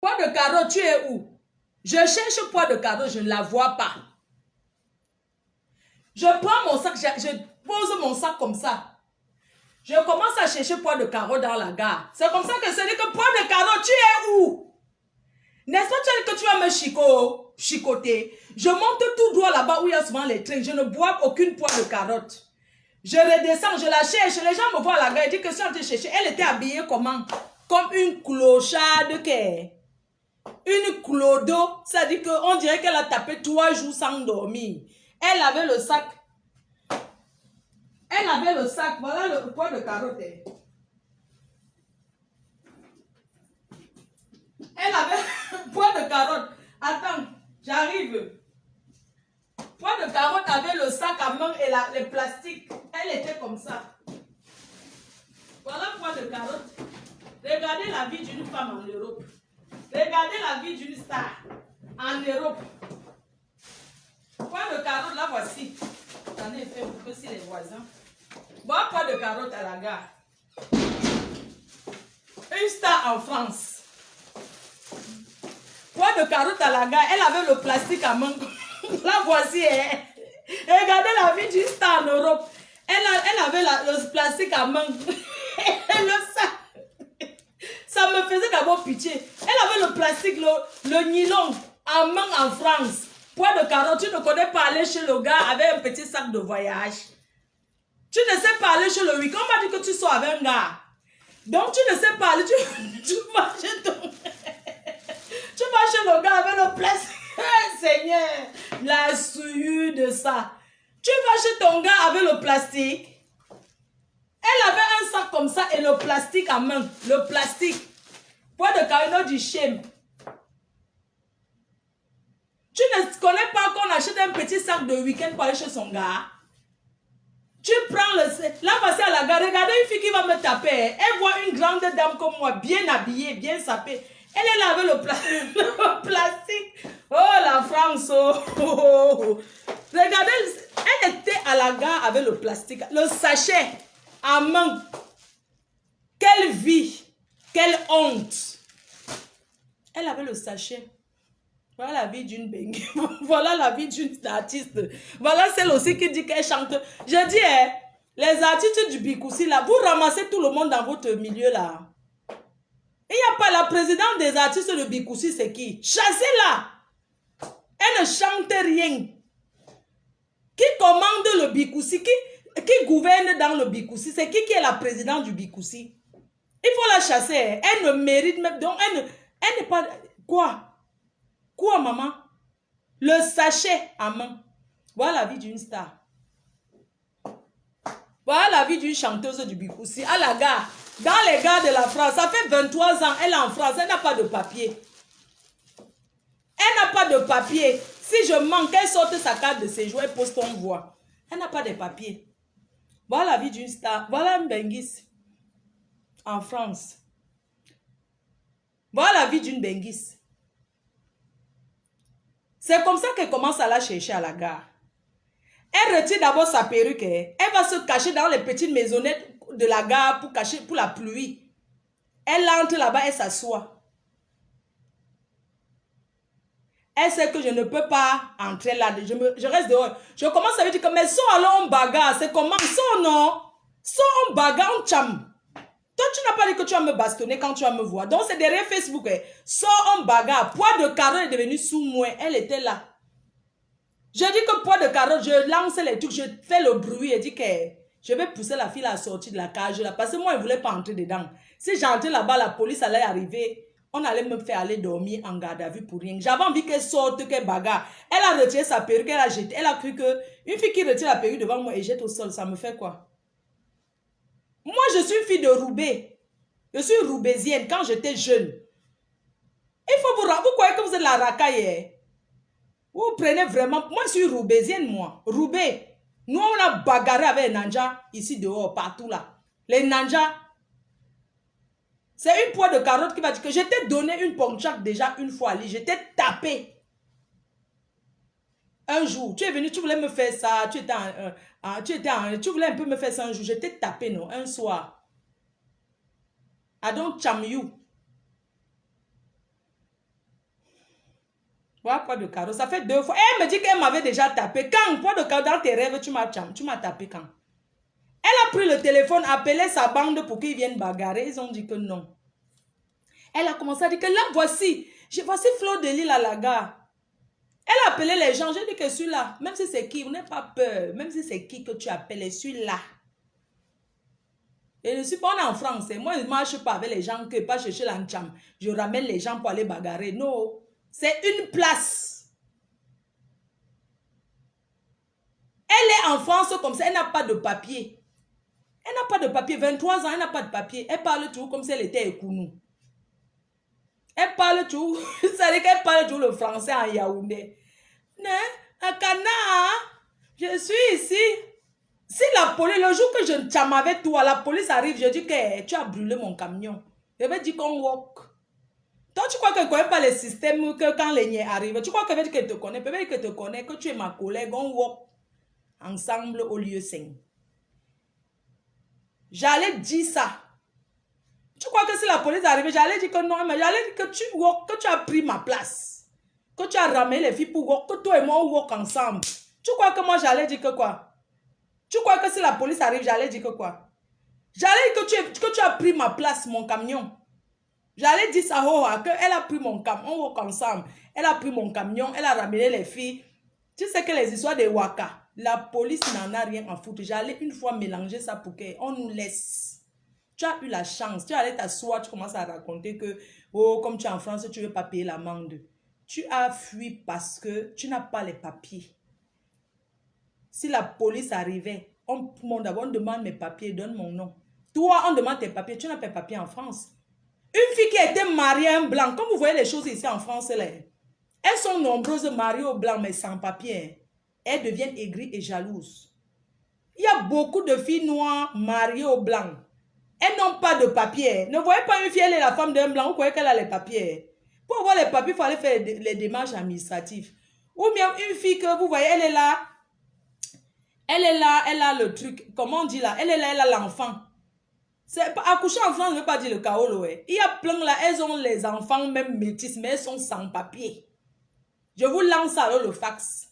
Poids de carotte, tu es où? Je cherche poids de carotte, je ne la vois pas. Je prends mon sac, je pose mon sac comme ça. Je commence à chercher poids de carotte dans la gare. C'est comme ça que c'est dit que poids de carotte, tu es où? N'est-ce pas que tu vas me chicoter? Je monte tout droit là-bas où il y a souvent les trains. Je ne bois aucune poids de carotte. Je redescends, je la cherche. Les gens me voient à la gare. Ils disent que si on te chercher, elle était habillée comment? Comme une clocharde qu'elle. Une clodo. Ça dit qu'on dirait qu'elle a tapé 3 jours sans dormir. Elle avait le sac. Elle avait le sac. Voilà le poids de carotte. Elle avait poids de carotte. Attends, j'arrive. Poids de carotte avait le sac à main et les plastiques. Elle était comme ça. Voilà poids de carotte. Regardez la vie d'une femme en Europe. Regardez la vie d'une star en Europe. Poids de carotte, là voici. J'en ai fait un peu si les voisins. Voilà poids de carotte à la gare. Une star en France. Poids de carotte à la gare. Elle avait le plastique à main. La voici. Regardez la vie d'une star en Europe. Elle avait le plastique à main. Ça me faisait d'abord pitié. Elle avait le plastique, le nylon en main en France. Poids de carotte, tu ne connais pas aller chez le gars avec un petit sac de voyage. Tu ne sais pas aller chez le week-end. On m'a dit que tu sors avec un gars. Donc tu ne sais pas aller. Tu vas chez ton... tu vas chez le gars avec le plastique. Seigneur, la souillure de ça. Tu vas chez ton gars avec le plastique. Elle avait un sac comme ça et le plastique en main. Le plastique. Poids de carotte du shame. Tu ne connais pas qu'on achète un petit sac de week-end pour aller chez son gars. Tu prends le... Là, voici à la gare. Regardez une fille qui va me taper. Elle voit une grande dame comme moi, bien habillée, bien sapée. Elle est là avec le plastique. Oh, la France. Oh. Regardez, elle était à la gare avec le plastique. Le sachet à main. Quelle vie. Quelle honte. Elle avait le sachet. Voilà la vie d'une bengue. Voilà la vie d'une artiste. Voilà celle aussi qui dit qu'elle chante. Je dis, les artistes du Bikoussi, là, vous ramassez tout le monde dans votre milieu, là. Il n'y a pas la présidente des artistes de Bikoussi, c'est qui? Chassez-la. Elle ne chante rien. Qui commande le Bikoussi? Qui gouverne dans le Bikoussi? C'est qui est la présidente du Bikoussi? Il faut la chasser. Elle ne mérite même... Donc, elle n'est pas... Quoi? Quoi, maman? Le sachet à main. Voilà la vie d'une star. Voilà la vie d'une chanteuse du Bikoussi. À la gare. Dans les gares de la France. Ça fait 23 ans. Elle est en France. Elle n'a pas de papier. Elle n'a pas de papier. Si je manque, elle sorte sa carte de séjour et pose ton voix. Elle n'a pas de papier. Voilà la vie d'une star. Voilà un Benguis. En France. Voilà la vie d'une Benguis. C'est comme ça qu'elle commence à la chercher à la gare. Elle retire d'abord sa perruque. Elle va se cacher dans les petites maisonnettes de la gare pour cacher pour la pluie. Elle entre là-bas, elle s'assoit. Elle sait que je ne peux pas entrer là. Je reste dehors. Je commence à lui dire que mais sors alors en bagarre. C'est comment? Sors non? Sors en bagarre, en cham. Toi, tu n'as pas dit que tu vas me bastonner quand tu vas me voir. Donc, c'est derrière Facebook. Sors en bagarre. Poids de carotte est devenu sous moi. Elle était là. Je dis que poids de carotte, je lance les trucs, je fais le bruit et dis que je vais pousser la fille à sortir de la cage là. Parce que moi, elle ne voulait pas entrer dedans. Si j'entrais là-bas, la police allait arriver. On allait me faire aller dormir en garde à vue pour rien. J'avais envie qu'elle sorte, qu'elle bagarre. Elle a retiré sa perruque, elle a jeté. Elle a cru que une fille qui retire la perruque devant moi et jette au sol, ça me fait quoi? Moi, je suis une fille de Roubaix. Je suis roubaisienne quand j'étais jeune. Il faut vous croyez que vous êtes la racaille. Vous prenez vraiment... Moi, je suis roubaisienne, moi. Roubaix. Nous, on a bagarré avec les nanjas ici dehors, partout là. Les nanjas. C'est une poids de carotte qui va dire que je t'ai donné une ponchac déjà une fois. Je t'ai tapé. Un jour, tu es venu, tu voulais me faire ça. Tu voulais un peu me faire ça un jour. Je t'ai tapé, non? Un soir. I don't cham you. Voilà, poids de cadeau. Ça fait 2 fois. Elle me dit qu'elle m'avait déjà tapé. Quand, poids de cadeau, dans tes rêves, tu m'as tapé quand? Elle a pris le téléphone, appelé sa bande pour qu'ils viennent bagarrer. Ils ont dit que non. Elle a commencé à dire que là, voici Flo de Lille à la gare. Elle a appelé les gens. J'ai dit que celui-là, même si c'est qui, vous n'avez pas peur. Même si c'est qui que tu appelles, celui-là. Et je ne suis pas en France. Moi, je ne marche pas avec les gens que pas chercher l'ancham. Je ramène les gens pour aller bagarrer. Non. C'est une place. Elle est en France comme ça. Elle n'a pas de papier. Elle n'a pas de papier. 23 ans, elle n'a pas de papier. Elle parle toujours comme si elle était écounou. Elle parle toujours. Ça veut dire qu'elle parle toujours le français en Yaoundé. À Cana, je suis ici. Si la police, le jour que je t'aime avec toi, la police arrive, je dis que tu as brûlé mon camion. Je vais dire qu'on walk. Toi, tu crois que je ne connais pas le système que quand les niais arrivent, tu crois que je vais dire que je te connais, peut-être que je te connais, que tu es ma collègue, on walk ensemble au lieu 5. J'allais dire ça. Tu crois que si la police arrivait, j'allais dire que non, mais j'allais dire que tu walk, que tu as pris ma place. Que tu as ramené les filles pour walk, que toi et moi on walk ensemble. Tu crois que moi j'allais dire que quoi? Tu crois que si la police arrive, j'allais dire que quoi? J'allais dire que tu as pris ma place, mon camion. J'allais dire ça, qu'elle a pris mon camion, on walk ensemble. Elle a pris mon camion, elle a ramené les filles. Tu sais que les histoires de Waka, la police n'en a rien à foutre. J'allais une fois mélanger ça pour qu'on nous laisse. Tu as eu la chance, tu allais t'asseoir, tu commences à raconter que, oh, comme tu es en France, tu ne veux pas payer l'amende. Tu as fui parce que tu n'as pas les papiers. Si la police arrivait, on demande mes papiers, donne mon nom. Toi, on demande tes papiers, tu n'as pas de papiers en France. Une fille qui a été mariée à un blanc, comme vous voyez les choses ici en France, là, elles sont nombreuses mariées au blanc, mais sans papiers. Elles deviennent aigries et jalouses. Il y a beaucoup de filles noires mariées au blanc. Elles n'ont pas de papiers. Ne voyez pas une fille, elle est la femme d'un blanc, vous croyez qu'elle a les papiers. Pour avoir les papiers, il faut aller faire les démarches administratives. Ou bien une fille que vous voyez, elle est là. Elle est là, elle a le truc. Comment on dit là? Elle est là, elle a l'enfant. Accoucher en France ne veut pas dire le kaolo. Il y a plein là, elles ont les enfants, même métis, mais elles sont sans papier. Je vous lance alors le fax.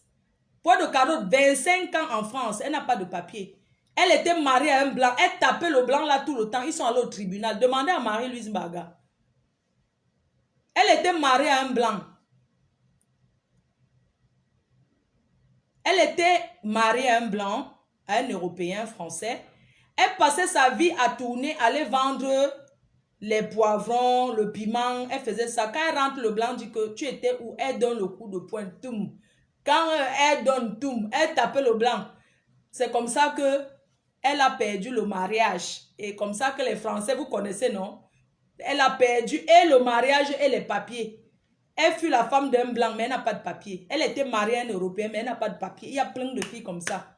Poids de carotte, 25 ans en France, elle n'a pas de papier. Elle était mariée à un blanc, elle tapait le blanc là tout le temps. Ils sont allés au tribunal. Demandez à Marie-Louise Mbaga. Elle était mariée à un blanc. Elle était mariée à un blanc, à un Européen français. Elle passait sa vie à tourner, aller vendre les poivrons, le piment. Elle faisait ça. Quand elle rentre, le blanc dit que tu étais où? Elle donne le coup de poing. Toum. Quand elle donne toum, elle tapait le blanc. C'est comme ça que elle a perdu le mariage. Et comme ça que les Français, vous connaissez, non? Elle a perdu et le mariage et les papiers. Elle fut la femme d'un blanc, mais elle n'a pas de papier. Elle était mariée à un Européen, mais elle n'a pas de papier. Il y a plein de filles comme ça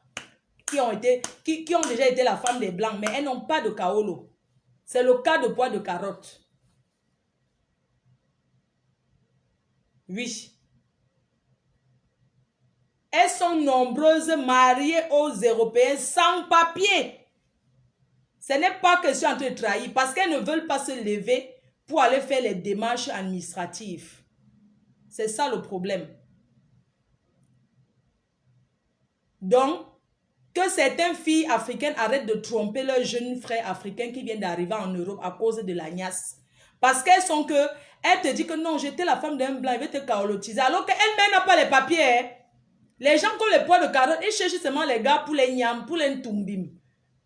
qui ont déjà été la femme des blancs, mais elles n'ont pas de kaolo. C'est le cas de poids de carotte. Oui. Elles sont nombreuses mariées aux Européens sans papier. Ce n'est pas que je suis en train de trahir, parce qu'elles ne veulent pas se lever pour aller faire les démarches administratives. C'est ça le problème. Donc, que certaines filles africaines arrêtent de tromper leurs jeunes frères africains qui viennent d'arriver en Europe à cause de la niasse. Parce qu'elles sont que, elle te dit que non, j'étais la femme d'un blanc, elle veut te kaolotiser, alors qu'elle-même n'a pas les papiers. Hein. Les gens qui ont les poids de carotte, ils cherchent seulement les gars pour les nyam, pour les ntumbim,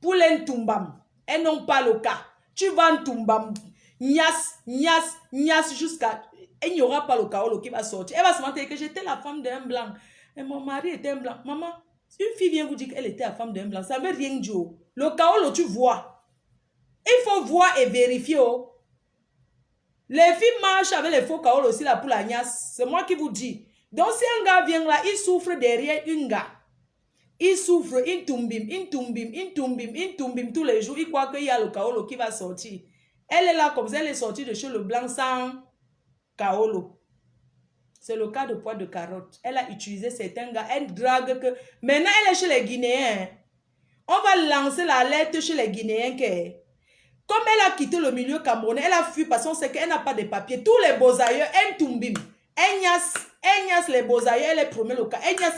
pour les ntumbam. Elles n'ont pas le cas. Tu vas ntumbam, nias, jusqu'à... Il n'y aura pas le kaolo qui va sortir. Elle va se mentir que j'étais la femme d'un blanc. Et mon mari était un blanc. Maman, une fille vient vous dire qu'elle était la femme d'un blanc. Ça ne veut rien dire. Le kaolo, tu vois. Il faut voir et vérifier. Oh. Les filles marchent avec les faux kaolo aussi là pour la niasse. C'est moi qui vous dis. Donc si un gars vient là, il souffre derrière une gars. Il souffre, il tumbim tous les jours. Il croit qu'il y a le kaolo qui va sortir. Elle est là comme ça, elle est sortie de chez le blanc sans kaolo. C'est le cas de poids de carotte. Elle a utilisé certains gars. Elle drague que... Maintenant, elle est chez les Guinéens. On va lancer la lettre chez les Guinéens que... Comme elle a quitté le milieu camerounais, elle a fui parce qu'on sait qu'elle n'a pas de papiers. Tous les beaux ailleurs, elle tumbim. Egnas les Beaux-Aïeux, elle est promet le cas. Egnas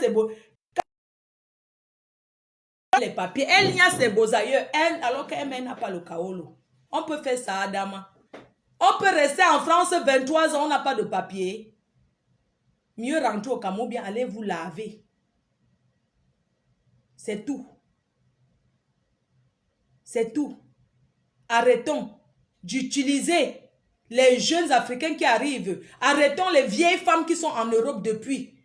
les papiers. Egnas les Beaux-Aïeux, alors qu'elle n'a pas le kaolo. On peut faire ça, Adama. On peut rester en France 23 ans, on n'a pas de papier. Mieux rentrer au Cameroun, bien allez vous laver. C'est tout. C'est tout. Arrêtons d'utiliser les jeunes Africains qui arrivent. Arrêtons les vieilles femmes qui sont en Europe depuis.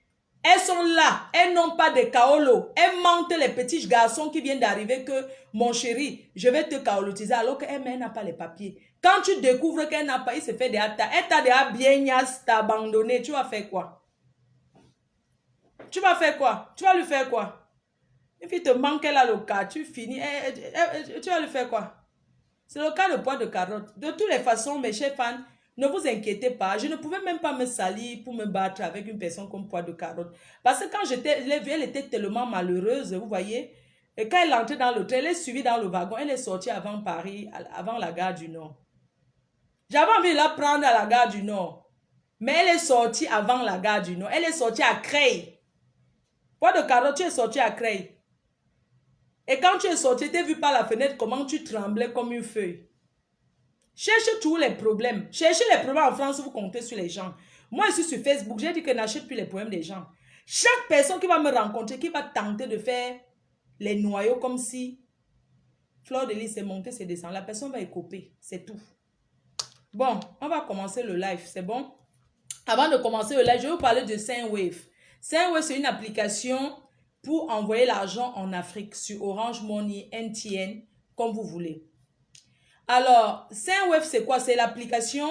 Elles sont là. Elles n'ont pas de kaolo. Elles mentent les petits garçons qui viennent d'arriver que, mon chéri, je vais te kaolotiser alors qu'elle n'a pas les papiers. Quand tu découvres qu'elle n'a pas, il se fait des attaques. Elle t'a déjà bien t'as abandonné. Tu vas faire quoi? Tu vas faire quoi? Tu vas lui faire quoi? Et puis te manque là le cas, tu finis. Tu vas lui faire quoi? C'est le cas de poids de carotte. De toutes les façons, mes chers fans, ne vous inquiétez pas. Je ne pouvais même pas me salir pour me battre avec une personne comme poids de carotte. Parce que quand l'ai vue, elle était tellement malheureuse, vous voyez. Et quand elle est entrée dans le train, elle est suivie dans le wagon. Elle est sortie avant Paris, avant la gare du Nord. J'avais envie de la prendre à la gare du Nord. Mais elle est sortie avant la gare du Nord. Elle est sortie à Creil. Poids de carotte, tu es sortie à Creil. Et quand tu es sorti, tu as vu par la fenêtre comment tu tremblais comme une feuille. Cherchez tous les problèmes. Cherchez les problèmes en France, vous comptez sur les gens. Moi, je suis sur Facebook, j'ai dit que je n'achète plus les problèmes des gens. Chaque personne qui va me rencontrer, qui va tenter de faire les noyaux comme si Fleur de Lys est montée, c'est descendu, la personne va écoper. C'est tout. Bon, on va commencer le live, c'est bon? Avant de commencer le live, je vais vous parler de Sendwave. Sendwave, c'est une application pour envoyer l'argent en Afrique sur Orange Money, MTN, comme vous voulez. Alors, Sendwave, c'est quoi? C'est l'application,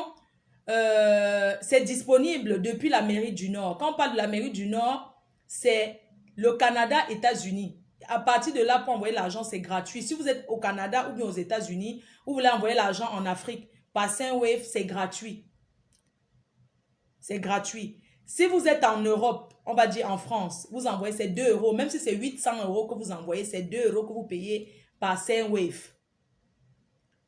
c'est disponible depuis l'Amérique du Nord. Quand on parle de l'Amérique du Nord, c'est le Canada, États-Unis. À partir de là, pour envoyer l'argent, c'est gratuit. Si vous êtes au Canada ou bien aux États-Unis, vous voulez envoyer l'argent en Afrique, par Sendwave, c'est gratuit. C'est gratuit. Si vous êtes en Europe, on va dire en France, vous envoyez ces 2 euros, même si c'est 800 euros que vous envoyez, c'est 2 euros que vous payez par Sendwave.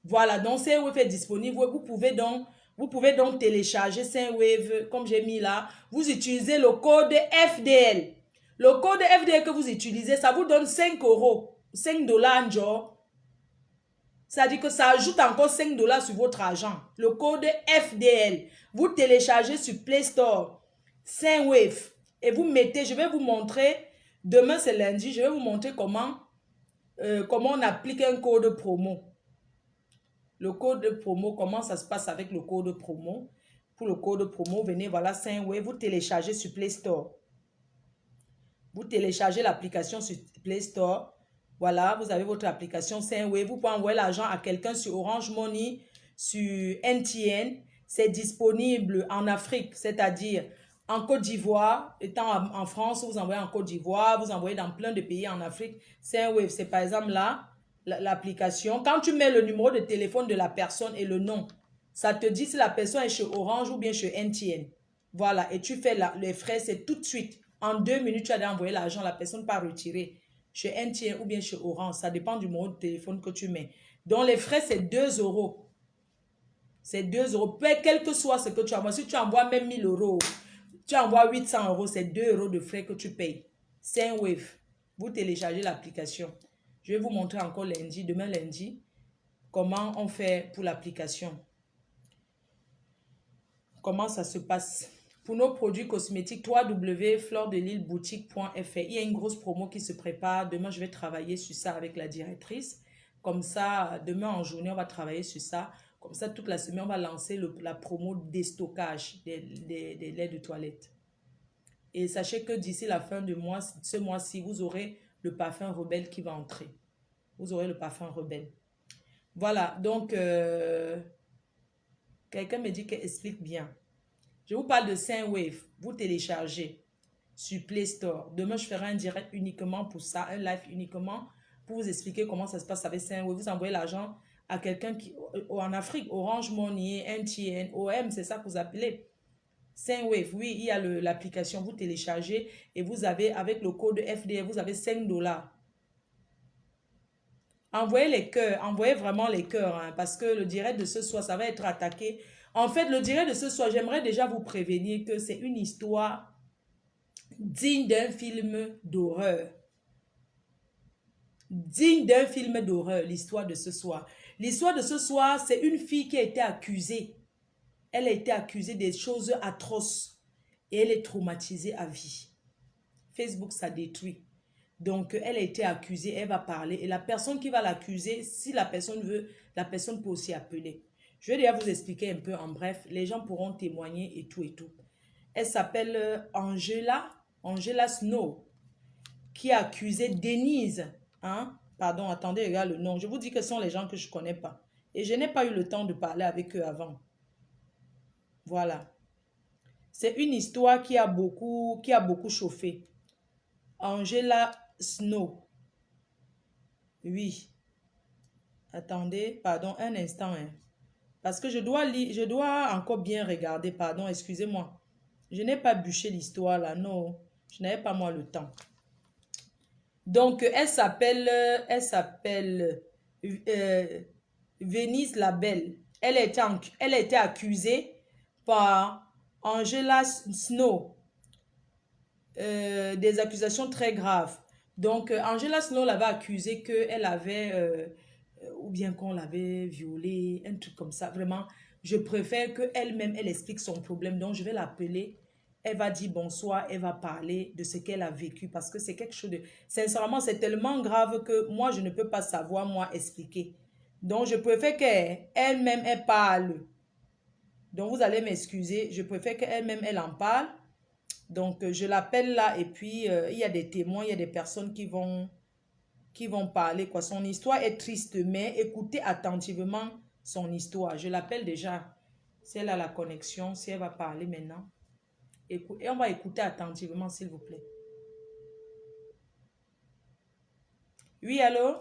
Voilà, donc Sendwave est disponible. Vous pouvez donc télécharger Sendwave, comme j'ai mis là. Vous utilisez le code FDL. Le code FDL que vous utilisez, ça vous donne 5 euros, 5 dollars, genre. Ça dit que ça ajoute encore 5 dollars sur votre argent. Le code FDL. Vous téléchargez sur Play Store Sendwave et vous mettez, je vais vous montrer, demain c'est lundi, je vais vous montrer comment on applique un code promo. Le code promo, comment ça se passe avec le code promo. Pour le code promo, venez, voilà Sendwave, vous téléchargez sur Play Store. Vous téléchargez l'application sur Play Store. Voilà, vous avez votre application Sendwave. Vous pouvez envoyer l'argent à quelqu'un sur Orange Money, sur MTN. C'est disponible en Afrique, c'est-à-dire en Côte d'Ivoire. Étant en France, vous envoyez en Côte d'Ivoire, vous envoyez dans plein de pays en Afrique. Sendwave, c'est par exemple là, l'application. Quand tu mets le numéro de téléphone de la personne et le nom, ça te dit si la personne est chez Orange ou bien chez MTN. Voilà, et tu fais les frais, c'est tout de suite. En 2 minutes, tu as envoyé l'argent, la personne pas retirer chez MTN ou bien chez Orange. Ça dépend du numéro de téléphone que tu mets. Donc, les frais, c'est 2 euros. C'est 2 euros. Quel que soit ce que tu envoies. Si tu envoies même 1000 euros, tu envoies 800 euros, c'est 2 euros de frais que tu payes. Sendwave. Vous téléchargez l'application. Je vais vous montrer encore lundi, demain lundi, comment on fait pour l'application. Comment ça se passe. Pour nos produits cosmétiques, www.fleurdelileboutique.fr. Il y a une grosse promo qui se prépare. Demain, je vais travailler sur ça avec la directrice. Comme ça, demain en journée, on va travailler sur ça. Comme ça, toute la semaine, on va lancer la promo déstockage des laits de toilette. Et sachez que d'ici la fin de ce mois-ci, vous aurez le parfum Rebelle qui va entrer. Vous aurez le parfum Rebelle. Voilà, donc, quelqu'un me dit qu'elle explique bien. Je vous parle de Sendwave. Vous téléchargez sur Play Store. Demain, je ferai un direct uniquement pour ça, un live uniquement pour vous expliquer comment ça se passe avec Sendwave. Vous envoyez l'argent à quelqu'un qui en Afrique, Orange Money, MTN, OM, c'est ça que vous appelez. Sendwave, oui, il y a l'application, vous téléchargez et vous avez, avec le code FDL, vous avez 5 dollars. Envoyez les cœurs, envoyez vraiment les cœurs, hein, parce que le direct de ce soir, ça va être attaqué. En fait, le direct de ce soir, j'aimerais déjà vous prévenir que c'est une histoire digne d'un film d'horreur. Digne d'un film d'horreur, l'histoire de ce soir. L'histoire de ce soir, c'est une fille qui a été accusée. Elle a été accusée des choses atroces et elle est traumatisée à vie. Facebook, ça détruit. Donc, elle a été accusée, elle va parler. Et la personne qui va l'accuser, si la personne veut, la personne peut aussi appeler. Je vais déjà vous expliquer un peu en bref. Les gens pourront témoigner et tout et tout. Elle s'appelle Angela Snow, qui a accusé Denise. Hein? Pardon, attendez, regarde le nom. Je vous dis que ce sont les gens que je ne connais pas. Et je n'ai pas eu le temps de parler avec eux avant. Voilà. C'est une histoire qui a beaucoup chauffé. Angela Snow. Oui. Attendez, pardon, un instant. Hein. Parce que je dois encore bien regarder. Pardon, excusez-moi. Je n'ai pas bûché l'histoire là, non. Je n'avais pas moi le temps. Donc, elle s'appelle Venise Labelle. Elle a été accusée par Angela Snow. Des accusations très graves. Donc, Angela Snow l'avait accusée qu'elle avait, ou bien qu'on l'avait violée, un truc comme ça. Vraiment, je préfère qu'elle-même, elle explique son problème. Donc, je vais l'appeler. Elle va dire bonsoir, elle va parler de ce qu'elle a vécu parce que c'est quelque chose de... Sincèrement, c'est tellement grave que moi, je ne peux pas savoir, moi, expliquer. Donc, je préfère qu'elle-même, elle parle. Donc, vous allez m'excuser. Je préfère qu'elle-même, elle en parle. Donc, je l'appelle là et puis il y a des témoins, il y a des personnes qui vont parler. Quoi. Son histoire est triste, mais écoutez attentivement son histoire. Je l'appelle déjà. Si elle a la connexion, si elle va parler maintenant. Et on va écouter attentivement, s'il vous plaît. Oui, allô?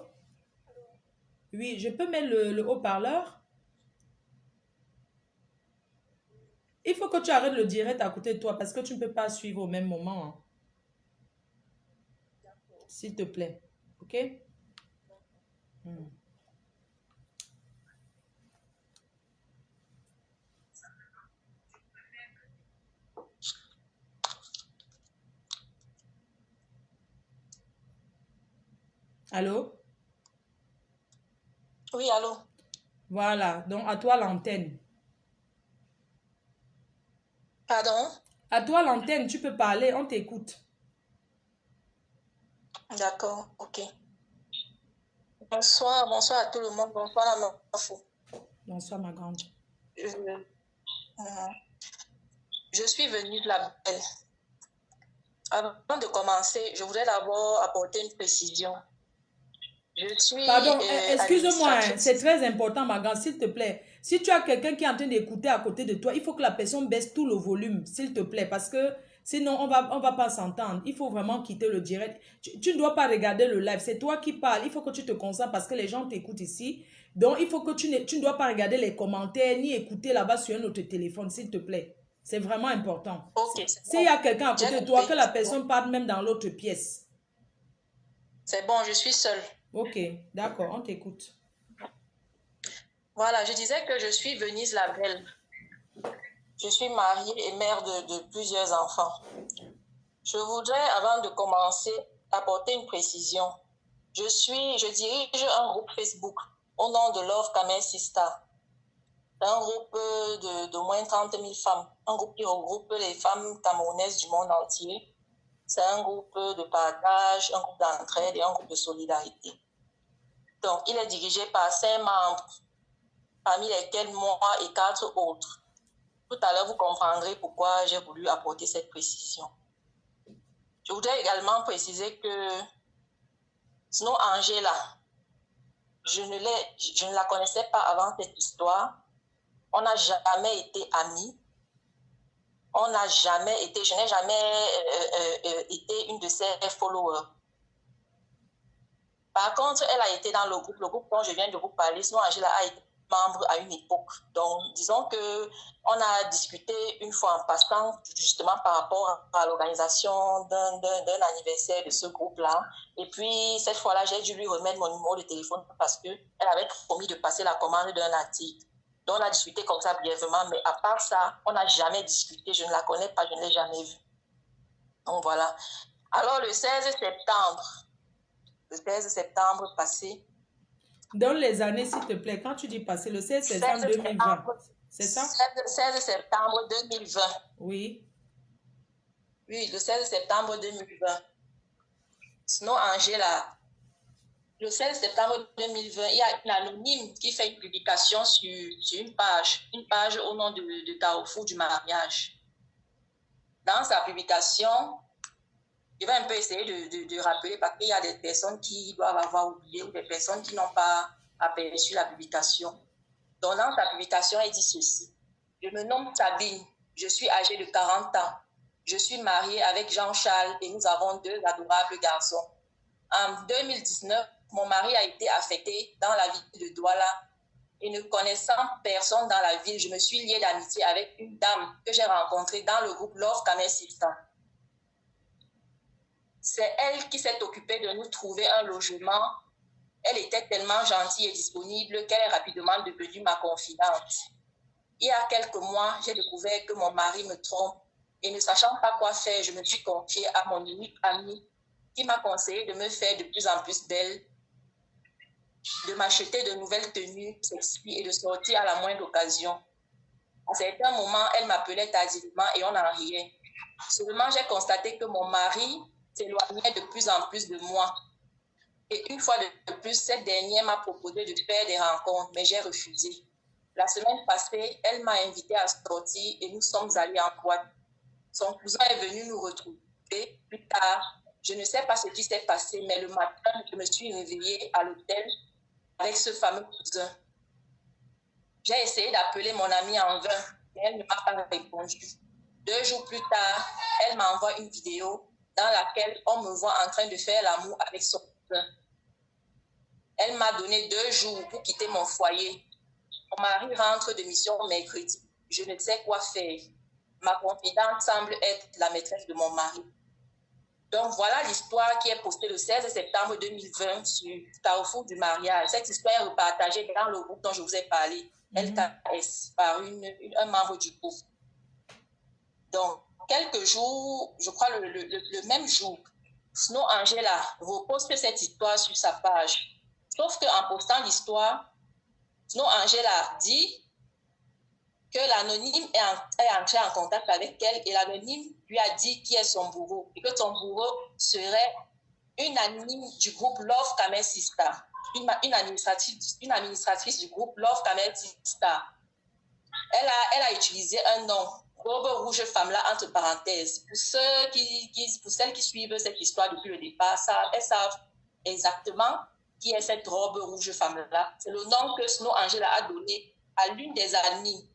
Oui, je peux mettre le haut-parleur? Il faut que tu arrêtes le direct à côté de toi parce que tu ne peux pas suivre au même moment. Hein. S'il te plaît. OK? Hmm. Allô? Oui, allô? Voilà, donc à toi l'antenne. Pardon? À toi l'antenne, tu peux parler, on t'écoute. D'accord, ok. Bonsoir, bonsoir à tout le monde. Bonsoir à ma fou. Bonsoir ma grande. Je suis venue de la Belle. Avant de commencer, je voudrais d'abord apporter une précision. Je suis Pardon, excuse-moi, hein, administratrice. c'est très important ma grande, s'il te plaît. Si tu as quelqu'un qui est en train d'écouter à côté de toi, il faut que la personne baisse tout le volume, s'il te plaît, parce que sinon on va pas s'entendre. Il faut vraiment quitter le direct. Tu ne dois pas regarder le live, c'est toi qui parles. Il faut que tu te concentres parce que les gens t'écoutent ici. Donc il faut que tu ne dois pas regarder les commentaires ni écouter là-bas sur un autre téléphone, s'il te plaît. C'est vraiment important. Ok, S'il y a quelqu'un à côté de toi, que la personne bon. parle même dans l'autre pièce. C'est bon, je suis seule. Ok, d'accord, on t'écoute. Voilà, je disais que je suis Venise la Belle. Je suis mariée et mère de plusieurs enfants. Je voudrais, avant de commencer, apporter une précision. Je dirige un groupe Facebook au nom de Love Kamel Sista. Un groupe de moins de 30 000 femmes. Un groupe qui regroupe les femmes camerounaises du monde entier. C'est un groupe de partage, un groupe d'entraide et un groupe de solidarité. Donc, il est dirigé par 5 membres, parmi lesquels moi et 4 autres. Tout à l'heure, vous comprendrez pourquoi j'ai voulu apporter cette précision. Je voudrais également préciser que, sinon Angela, je ne la connaissais pas avant cette histoire. On n'a jamais été amis. Je n'ai jamais été une de ses followers. Par contre, elle a été dans le groupe dont je viens de vous parler. Sinon, Angela a été membre à une époque. Donc, disons qu'on a discuté une fois en passant, justement par rapport à l'organisation d'un anniversaire de ce groupe-là. Et puis, cette fois-là, j'ai dû lui remettre mon numéro de téléphone parce qu'elle avait promis de passer la commande d'un article. Donc, on a discuté comme ça brièvement, mais à part ça, on n'a jamais discuté. Je ne la connais pas, je ne l'ai jamais vue. Donc, voilà. Alors, le 16 septembre passé. Donne les années, s'il te plaît. Quand tu dis passé, le 16 septembre 2020. C'est ça? 16 septembre 2020. Oui. Oui, le 16 septembre 2020. Sinon, Angela, le 16 septembre 2020, il y a une anonyme qui fait une publication sur une page au nom de Carrefour du mariage. Dans sa publication, je vais un peu essayer de rappeler parce qu'il y a des personnes qui doivent avoir oublié ou des personnes qui n'ont pas aperçu la publication. Donc, dans sa publication, elle dit ceci. Je me nomme Sabine, je suis âgée de 40 ans. Je suis mariée avec Jean-Charles et nous avons 2 adorables garçons. En 2019, mon mari a été affecté dans la ville de Douala et ne connaissant personne dans la ville, je me suis liée d'amitié avec une dame que j'ai rencontrée dans le groupe Love Camel System. C'est elle qui s'est occupée de nous trouver un logement. Elle était tellement gentille et disponible qu'elle est rapidement devenue ma confidente. Il y a quelques mois, j'ai découvert que mon mari me trompe et ne sachant pas quoi faire, je me suis confiée à mon unique ami qui m'a conseillé de me faire de plus en plus belle, de m'acheter de nouvelles tenues sexy et de sortir à la moindre occasion. À certains moments, elle m'appelait tardivement et on en riait. Seulement, j'ai constaté que mon mari s'éloignait de plus en plus de moi. Et une fois de plus, cette dernière m'a proposé de faire des rencontres, mais j'ai refusé. La semaine passée, elle m'a invité à sortir et nous sommes allés en boîte. Son cousin est venu nous retrouver plus tard. Je ne sais pas ce qui s'est passé, mais le matin, je me suis réveillée à l'hôtel avec ce fameux cousin. J'ai essayé d'appeler mon amie en vain, mais elle ne m'a pas répondu. 2 jours plus tard, elle m'envoie une vidéo dans laquelle on me voit en train de faire l'amour avec son cousin. Elle m'a donné 2 jours pour quitter mon foyer. Mon mari rentre de mission mercredi. Je ne sais quoi faire. Ma confidente semble être la maîtresse de mon mari. Donc, voilà l'histoire qui est postée le 16 septembre 2020 sur Carrefour du mariage. Cette histoire est repartagée dans le groupe dont je vous ai parlé, LKS, par un membre du groupe. Donc, quelques jours, je crois le même jour, Snow Angela reposte cette histoire sur sa page. Sauf qu'en postant l'histoire, Snow Angela dit que l'anonyme est entré en contact avec elle et l'anonyme lui a dit qui est son bourreau et que son bourreau serait une anonyme du groupe Love Camel Sister, une administratrice du groupe Love Camel Sister. Elle a utilisé un nom, robe rouge femme-là, entre parenthèses. Pour celles qui suivent cette histoire depuis le départ, elles savent exactement qui est cette robe rouge femme-là. C'est le nom que Snow Angela a donné à l'une des amies.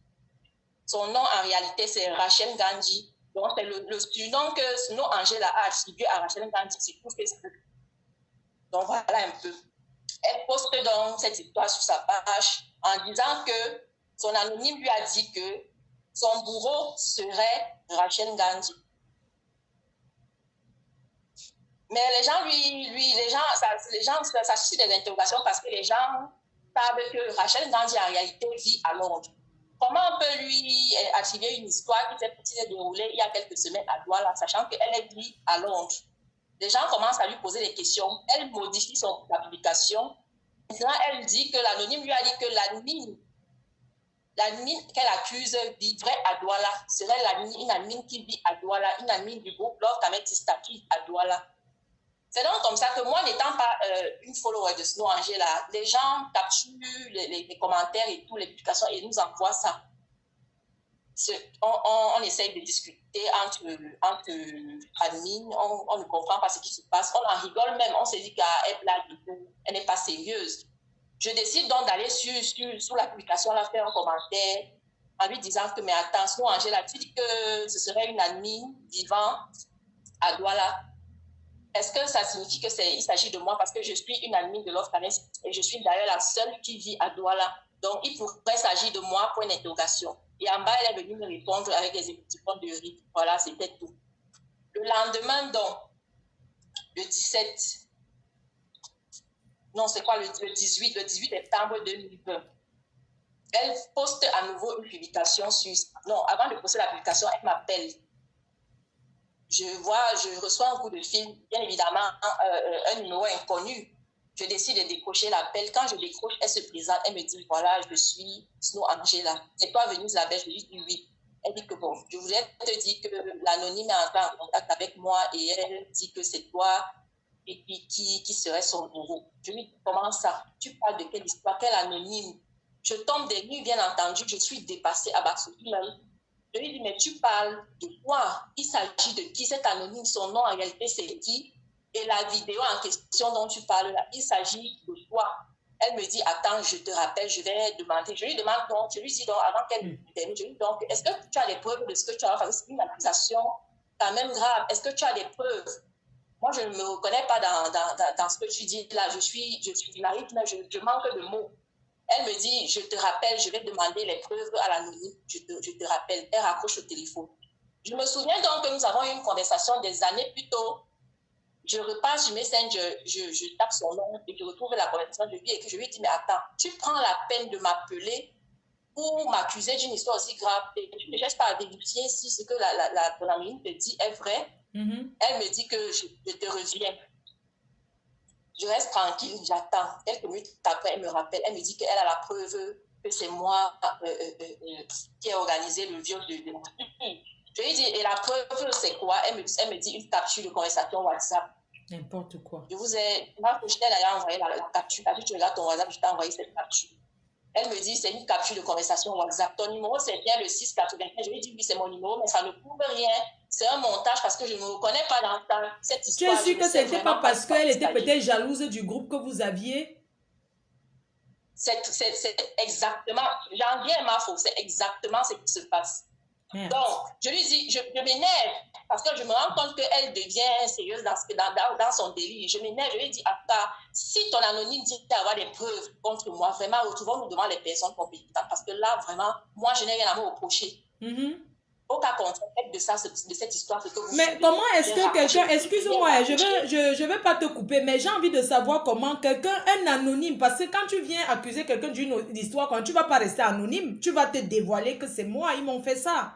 Son nom, en réalité, c'est Rachel Gandhi. Donc, c'est le surnom que Snow Angela a attribué à Rachel Gandhi sur Facebook. Donc, voilà un peu. Elle poste donc cette histoire sur sa page en disant que son anonyme lui a dit que son bourreau serait Rachel Gandhi. Mais les gens, ça suscite des interrogations parce que les gens savent que Rachel Gandhi, en réalité, vit à Londres. Comment on peut lui attribuer une histoire qui s'est déroulée il y a quelques semaines à Douala, sachant qu'elle vit à Londres? Les gens commencent à lui poser des questions. Elle modifie sa publication. Maintenant, elle dit que l'anonyme lui a dit que l'anonyme qu'elle accuse vivrait à Douala serait une anonyme qui vit à Douala, une anonyme du groupe Love Camel Sister qui vit à Douala. C'est donc comme ça que moi, n'étant pas une follower de Snow Angela, les gens capturent les commentaires et toutes les publications et nous envoient ça. On essaye de discuter entre admins, on ne comprend pas ce qui se passe, on en rigole même, on se dit qu'elle blague, elle n'est pas sérieuse. Je décide donc d'aller sur la publication, là, faire un commentaire en lui disant que, mais attends, Snow Angela, tu dis que ce serait une admin vivant à Douala. Est-ce que ça signifie qu'il s'agit de moi parce que je suis une admin de Love Camel et je suis d'ailleurs la seule qui vit à Douala. Donc, il pourrait s'agir de moi, point d'interrogation. Et en bas, elle est venue me répondre avec des émoticônes de rire. Voilà, c'était tout. Le lendemain, donc, le 17, non, c'est quoi, le 18 septembre 2020, Elle poste à nouveau une publication sur... Non, avant de poster la publication, elle m'appelle. Je reçois un coup de fil, bien évidemment, un numéro inconnu. Je décide de décrocher l'appel. Quand je décroche, elle se présente, elle me dit, voilà, je suis Snow Angela. C'est toi Venise la Belle? Je lui dis oui. Elle dit que bon, je voulais te dire que l'anonyme est entré en contact avec moi et elle dit que c'est toi et puis qui serait son bourreau. Je lui dis, comment ça? Tu parles de quelle histoire? Quel anonyme? Je tombe des nues, bien entendu, je suis dépassée, abasourdie même. Je lui dis, mais tu parles de quoi? Il s'agit de qui? Cet anonyme, son nom en réalité, c'est qui? Et la vidéo en question dont tu parles là, il s'agit de quoi? Elle me dit, attends, je te rappelle, je vais demander. Je lui demande donc, je lui dis donc, avant qu'elle me termine, je lui dis donc, est-ce que tu as des preuves de ce que tu as fait? C'est une accusation quand même grave. Est-ce que tu as des preuves? Moi, je ne me reconnais pas dans ce que tu dis là. Je suis naïve, mais je manque de mots. Elle me dit, je te rappelle, je vais demander les preuves à l'anonyme. Je te rappelle. Elle raccroche au téléphone. Je me souviens donc que nous avons eu une conversation des années plus tôt. Je repasse sur Messenger, je tape son nom et je retrouve la conversation de lui et que je lui dis, mais attends, tu prends la peine de m'appeler pour m'accuser d'une histoire aussi grave et tu ne cherches pas à vérifier si ce que l'anonyme te dit est vrai. Elle me dit que je te reviens. Je reste tranquille, j'attends. Quelques minutes après, elle me rappelle, elle me dit qu'elle a la preuve que c'est moi qui ai organisé le viol de ma fille. Je lui dis, et la preuve, c'est quoi? Elle me dit une capture de conversation WhatsApp. N'importe quoi. Ma cousine, elle a envoyé la capture. Elle dit, tu regardes ton WhatsApp, je t'ai envoyé cette capture. Elle me dit, c'est une capture de conversation WhatsApp. Ton numéro, c'est bien le 695. Je lui dis, oui, c'est mon numéro, mais ça ne prouve rien. C'est un montage parce que je ne me reconnais pas dans cette histoire. Tu es sûr que ce n'était pas parce qu'elle était peut-être jalouse du groupe que vous aviez? C'est exactement, j'en viens ma faute, c'est exactement ce qui se passe. Merde. Donc, je lui dis, je m'énerve parce que je me rends compte qu'elle devient sérieuse dans son délire. Je m'énerve, je lui dis, attends, si ton anonyme dit d'avoir des preuves contre moi, vraiment, retrouvons-nous devant les personnes compétentes parce que là, vraiment, moi, je n'ai rien à me reprocher. Au cas contraire de cette histoire, c'est que vous... Mais comment est-ce que quelqu'un... Excuse-moi, je vais pas te couper, mais j'ai envie de savoir comment quelqu'un, un anonyme, parce que quand tu viens accuser quelqu'un d'une histoire, quand tu vas pas rester anonyme, tu vas te dévoiler que c'est moi, ils m'ont fait ça.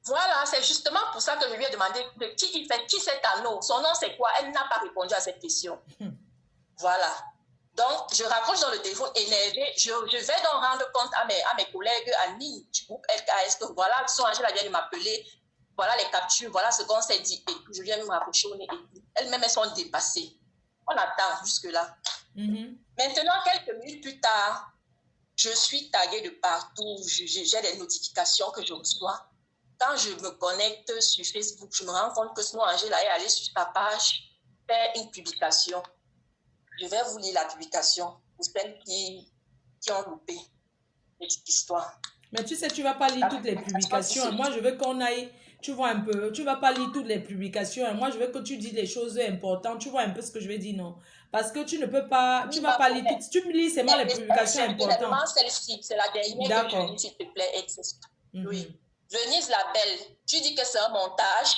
Voilà, c'est justement pour ça que je lui ai demandé qui c'est Anno, son nom c'est quoi? Elle n'a pas répondu à cette question. Voilà. Donc, je raccroche dans le téléphone énervé. Je vais donc rendre compte à mes collègues amis du groupe LKS que voilà, son Angela vient de m'appeler, voilà les captures, voilà ce qu'on s'est dit. Et je viens me rapprocher au nez. Elles-mêmes, elles sont dépassées. On attend jusque-là. Maintenant, quelques minutes plus tard, je suis taguée de partout. J'ai des notifications que je reçois. Quand je me connecte sur Facebook, je me rends compte que Snow Angela est allée sur sa page faire une publication. Je vais vous lire la publication pour celles qui ont loupé cette histoire. Mais tu sais, tu ne vas pas lire toutes les publications. Moi, je veux qu'on aille, tu vois un peu, tu ne vas pas lire toutes les publications. Moi, je veux que tu dises les choses importantes. Tu vois un peu ce que je vais dire, non? Parce que tu ne peux pas, tu ne vas pas lire toutes. Tu me lis seulement les publications importantes. Celle-ci, c'est la dernière que je lis, s'il te plaît. Oui. Venise la Belle, tu dis que c'est un montage.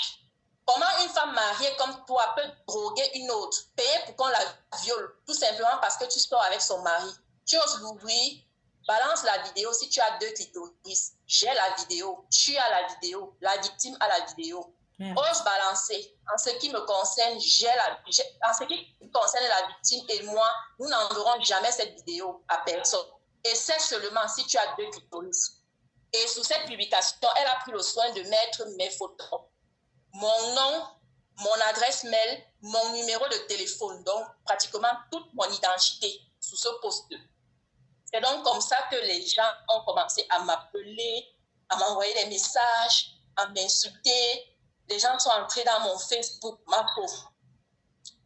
Comment une femme mariée comme toi peut droguer une autre, payer pour qu'on la viole, tout simplement parce que tu sors avec son mari? Tu oses l'ouvrir, balance la vidéo si tu as 2 clitoris. J'ai la vidéo, tu as la vidéo, la victime a la vidéo. Ose balancer. En ce qui me concerne, en ce qui concerne la victime et moi, nous n'enverrons jamais cette vidéo à personne. Et c'est seulement si tu as 2 clitoris. Et sous cette publication, elle a pris le soin de mettre mes photos, mon nom, mon adresse mail, mon numéro de téléphone, donc pratiquement toute mon identité sous ce post. C'est donc comme ça que les gens ont commencé à m'appeler, à m'envoyer des messages, à m'insulter. Les gens sont entrés dans mon Facebook, ma pauvre.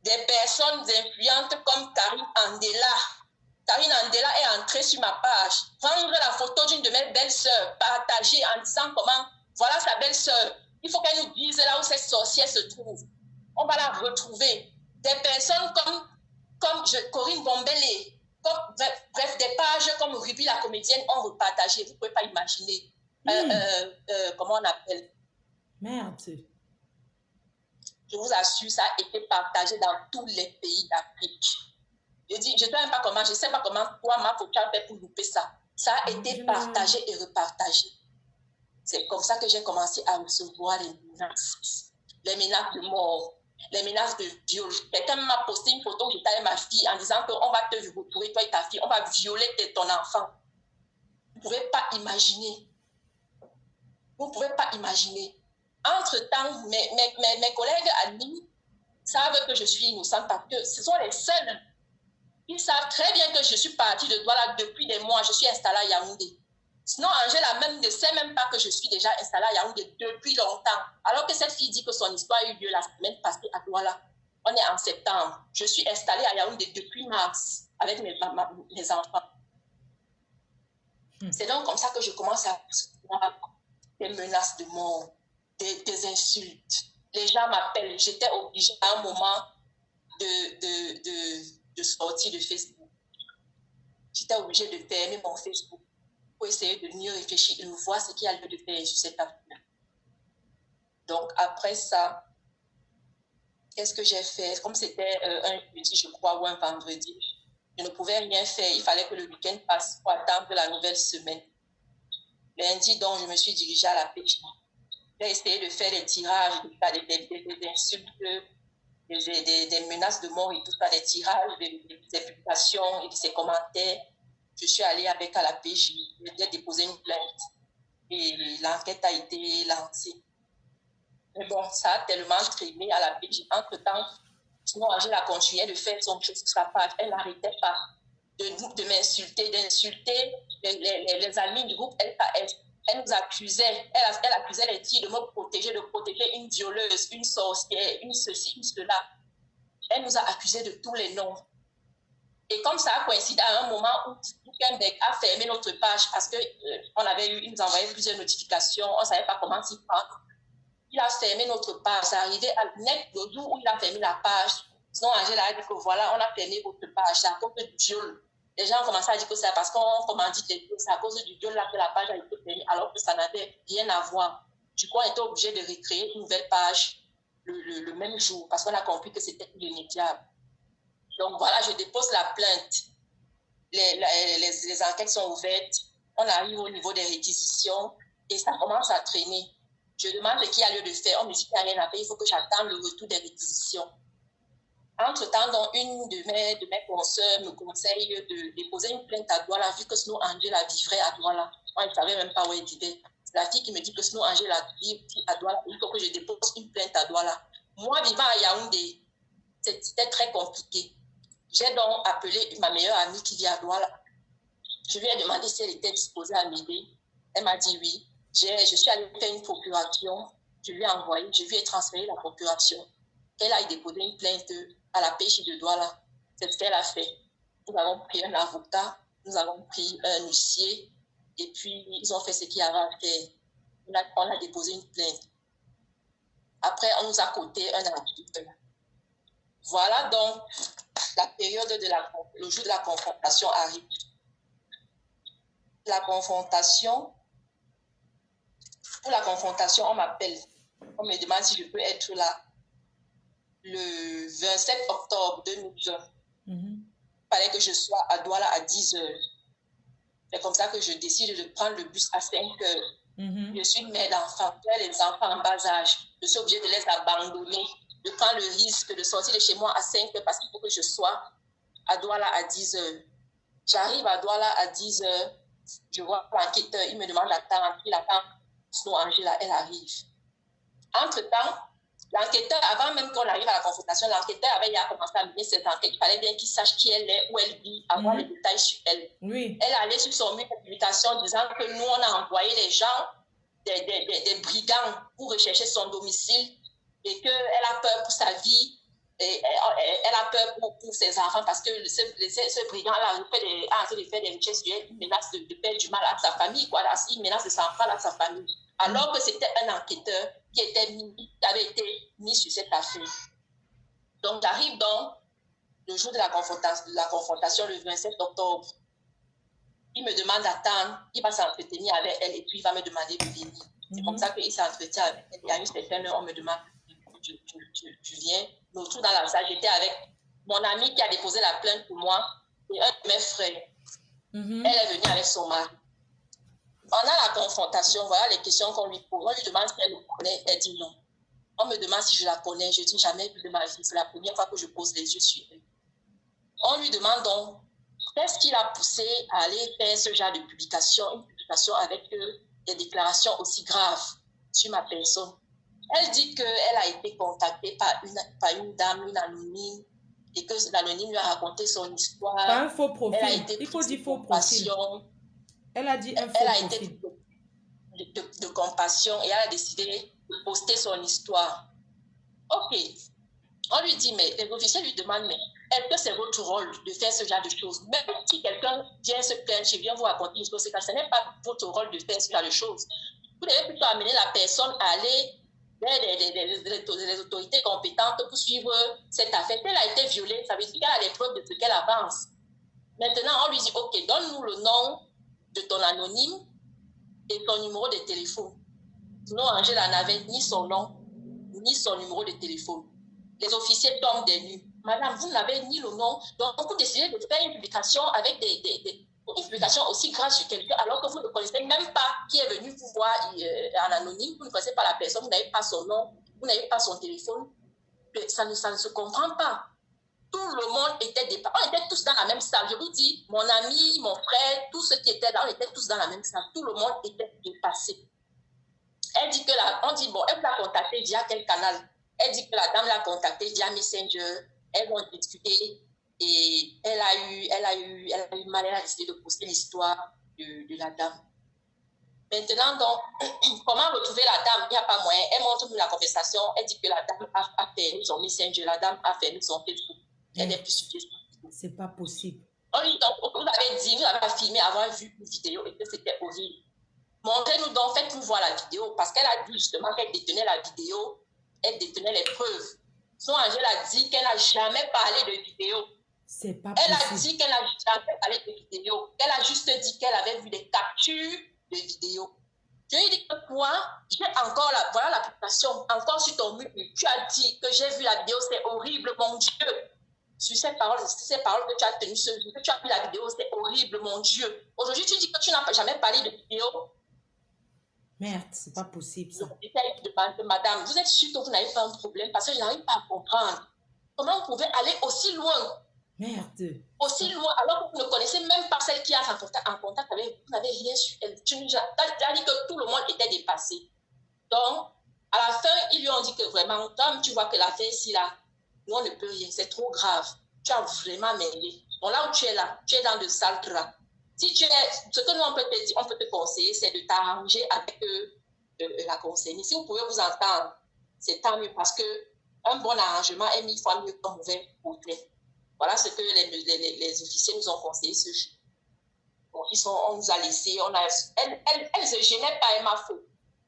Des personnes influentes comme Karine Andela. Karine Andela est entrée sur ma page, prendre la photo d'une de mes belles-sœurs, partager en disant comment, voilà sa belle-sœur. Il faut qu'elle nous dise là où cette sorcière se trouve. On va la retrouver. Des personnes comme Corinne Bombele, bref, des pages comme Ruby la comédienne ont repartagé. Vous ne pouvez pas imaginer. Comment on appelle? Merde. Je vous assure, ça a été partagé dans tous les pays d'Afrique. Je dis, je ne sais pas comment toi, ma tu as fait pour louper ça. Ça a été partagé et repartagé. C'est comme ça que j'ai commencé à recevoir les menaces de mort, les menaces de viol. Quelqu'un m'a posté une photo où j'étais avec ma fille en disant qu'on va te retrouver, toi et ta fille, on va violer ton enfant. Vous ne pouvez pas imaginer. Vous ne pouvez pas imaginer. Entre-temps, mes collègues amis savent que je suis innocente parce que ce sont les seuls. Ils savent très bien que je suis partie de Douala depuis des mois. Je suis installée à Yaoundé. Sinon, Angela même ne sait même pas que je suis déjà installée à Yaoundé depuis longtemps. Alors que cette fille dit que son histoire a eu lieu la semaine passée à Douala. On est en septembre. Je suis installée à Yaoundé depuis mars avec mes enfants. C'est donc comme ça que je commence à recevoir des menaces de mort, des insultes. Les gens m'appellent. J'étais obligée à un moment de sortir de Facebook. J'étais obligée de fermer mon Facebook pour essayer de mieux réfléchir et voir ce qu'il y a lieu de faire sur cette affaire. Donc, après ça, qu'est-ce que j'ai fait? Comme c'était un jeudi, je crois, ou un vendredi, je ne pouvais rien faire. Il fallait que le week-end passe pour attendre la nouvelle semaine. Lundi, donc, je me suis dirigée à la pêche. J'ai essayé de faire des tirages, des insultes, des menaces de mort et tout ça, des tirages, des publications et des commentaires. Je suis allée avec à la PJ, j'ai déposé une plainte et l'enquête a été lancée. Mais bon, ça a tellement traîné à la PJ. Entre-temps, sinon Angela continuait de faire son chose sur sa page. Elle n'arrêtait pas de m'insulter, d'insulter les amis du groupe LKS. Elle nous accusait, elle accusait les filles de me protéger, de protéger une violeuse, une sorcière, une ceci, une cela. Elle nous a accusés de tous les noms. Et comme ça a coïncidé à un moment où Zuckerberg a fermé notre page parce il nous envoyait plusieurs notifications, on ne savait pas comment s'y prendre. Il a fermé notre page. C'est arrivé à net le jour où il a fermé la page. Sinon, Angela a dit que voilà, on a fermé votre page. C'est à cause du viol. Les gens ont commencé à dire que c'est parce qu'on commandite les viols. C'est à cause du viol là que la page a été fermée, alors que ça n'avait rien à voir. Du coup, on était obligé de recréer une nouvelle page le même jour parce qu'on a compris que c'était irrémédiable. Donc voilà, je dépose la plainte. Les enquêtes sont ouvertes. On arrive au niveau des réquisitions et ça commence à traîner. Je demande ce qu'il y a lieu de faire. On me dit qu'il n'y a rien à faire. Il faut que j'attende le retour des réquisitions. Entre-temps, donc, une de mes consoeurs me conseille de déposer une plainte à Douala, vu que sinon Angela vivrait à Douala. Moi, je ne savais même pas où elle vivait. C'est la fille qui me dit que sinon Angela vit à Douala. Il faut que je dépose une plainte à Douala. Moi, vivant à Yaoundé, c'était très compliqué. J'ai donc appelé ma meilleure amie qui vit à Douala. Je lui ai demandé si elle était disposée à m'aider. Elle m'a dit oui. Je suis allée faire une procuration. Je lui ai envoyé, je lui ai transféré la procuration. Elle a déposé une plainte à la PJ de Douala. C'est ce qu'elle a fait. Nous avons pris un avocat, nous avons pris un huissier, et puis ils ont fait ce qu'il y avait à faire. On a déposé une plainte. Après, on nous a coté un article. Voilà donc la période le jour de la confrontation arrive. Pour la confrontation, on m'appelle. On me demande si je peux être là le 27 octobre 2020. Il fallait que je sois à Douala à 10h. C'est comme ça que je décide de prendre le bus à 5h. Je suis une mère d'enfants, j'ai les enfants en bas âge. Je suis obligée de les abandonner, de prendre le risque de sortir de chez moi à 5h parce qu'il faut que je sois à Douala à 10h. J'arrive à Douala à 10h, je vois l'enquêteur, il me demande d'attendre, il attend, sinon Angela, elle arrive. Entre-temps, l'enquêteur, avant même qu'on arrive à la confrontation, l'enquêteur avait déjà commencé à mener cette enquête. Il fallait bien qu'il sache qui elle est, où elle vit, avoir les détails sur elle. Oui. Elle allait sur son mur de publication disant que nous, on a envoyé les gens, des brigands, pour rechercher son domicile et qu'elle a peur pour sa vie. Et elle a peur pour ses enfants parce que ce brigand-là a en train de faire des recherches sur elle, il menace de perdre du mal à sa famille, quoi. Il menace de s'en prendre à sa famille. Alors que c'était un enquêteur qui avait été mis sur cette affaire. Donc, j'arrive donc le jour de la confrontation, le 27 octobre. Il me demande d'attendre, il va s'entretenir avec elle et puis il va me demander de venir. C'est comme ça qu'il s'entretient avec elle. Il y a une certaine heure, on me demande, je viens. Nous tous dans la salle, j'étais avec mon ami qui a déposé la plainte pour moi et un de mes frères. Elle est venue avec son mari. Pendant la confrontation, voilà les questions qu'on lui pose. On lui demande si elle le connaît, elle dit non. On me demande si je la connais, je dis jamais de ma vie. C'est la première fois que je pose les yeux sur elle. On lui demande donc, qu'est-ce qui l'a poussé à aller faire ce genre de publication, une publication avec des déclarations aussi graves sur ma personne. Elle dit qu'elle a été contactée par une dame, une anonyme, et que l'anonyme lui a raconté son histoire. Par un faux profil. Elle a été Il faut dire faux profil. Elle a dit un faux profil. Elle a été de compassion et elle a décidé de poster son histoire. Ok. On lui dit, mais les officiers lui demandent, mais est-ce que c'est votre rôle de faire ce genre de choses? Même si quelqu'un vient se plaindre, vient vous raconter une histoire, ce n'est pas votre rôle de faire ce genre de choses. Vous devez plutôt amener la personne à aller vers les autorités compétentes pour suivre cette affaire. Elle a été violée, ça veut dire qu'elle a les preuves de ce qu'elle avance. Maintenant, on lui dit, ok, donne-nous le nom de ton anonyme et ton numéro de téléphone. Sinon, Angela n'avait ni son nom, ni son numéro de téléphone. Les officiers tombent des nues. Madame, vous n'avez ni le nom, donc vous décidez de faire une publication avec une publication aussi grave sur quelqu'un, alors que vous ne connaissez même pas qui est venu vous voir en anonyme, vous ne connaissez pas la personne, vous n'avez pas son nom, vous n'avez pas son téléphone. Ça ne se comprend pas. Tout le monde était dépassé. On était tous dans la même salle. Je vous dis, mon ami, mon frère, tous ceux qui étaient là, on était tous dans la même salle. Tout le monde était dépassé. Elle dit on dit, bon, elle l'a contacté via quel canal? Elle dit que la dame l'a contacté via Messenger. Elles vont discuter et elle a eu mal. Elle a décidé de poster l'histoire de la dame. Maintenant, donc, comment retrouver la dame? Il n'y a pas moyen. Elle montre la conversation. Elle dit que la dame a fermé son Messenger. La dame a fermé son Facebook. Elle n'est plus sur Facebook. C'est pas possible. On lui dit, donc, vous avez dit, vous avez filmé avoir vu une vidéo et que c'était horrible. Montrez-nous donc, faites-nous voir la vidéo, parce qu'elle a dit justement qu'elle détenait la vidéo, elle détenait les preuves. Son Angèle a dit qu'elle n'a jamais parlé de vidéo. C'est pas Elle possible. a dit qu'elle n'a jamais parlé de vidéo. Elle a juste dit qu'elle avait vu des captures de vidéos. Je lui ai dit que toi, j'ai encore voilà la publication, encore sur ton mur. Tu as dit que j'ai vu la vidéo, c'est horrible, mon Dieu. Sur ces paroles que tu as tenues ce jour, que tu as vu la vidéo, c'est horrible, mon Dieu. Aujourd'hui, tu dis que tu n'as jamais parlé de vidéo. Merde, c'est pas possible ça. Donc, je demande, madame, vous êtes sûre que vous n'avez pas un problème parce que je n'arrive pas à comprendre. Comment vous pouvez aller aussi loin? Merde. Aussi loin, alors que vous ne connaissez même pas celle qui a en contact avec vous. Vous n'avez rien sur elle. Tu as dit que tout le monde était dépassé. Donc, à la fin, ils lui ont dit que vraiment, comme tu vois que l'affaire ici, là, nous, on ne peut rien. C'est trop grave. Tu as vraiment mêlé. Bon, là où tu es là, tu es dans de sales draps. Si tu es, ce que nous, on peut te conseiller, c'est de t'arranger avec la conseillère. Si vous pouvez vous entendre, c'est tant mieux parce qu'un bon arrangement est 1000 fois mieux qu'un mauvais portrait. Voilà ce que les officiers nous ont conseillé ce jour. Bon, on nous a laissé, elle ne se gênait pas, Emma Faux.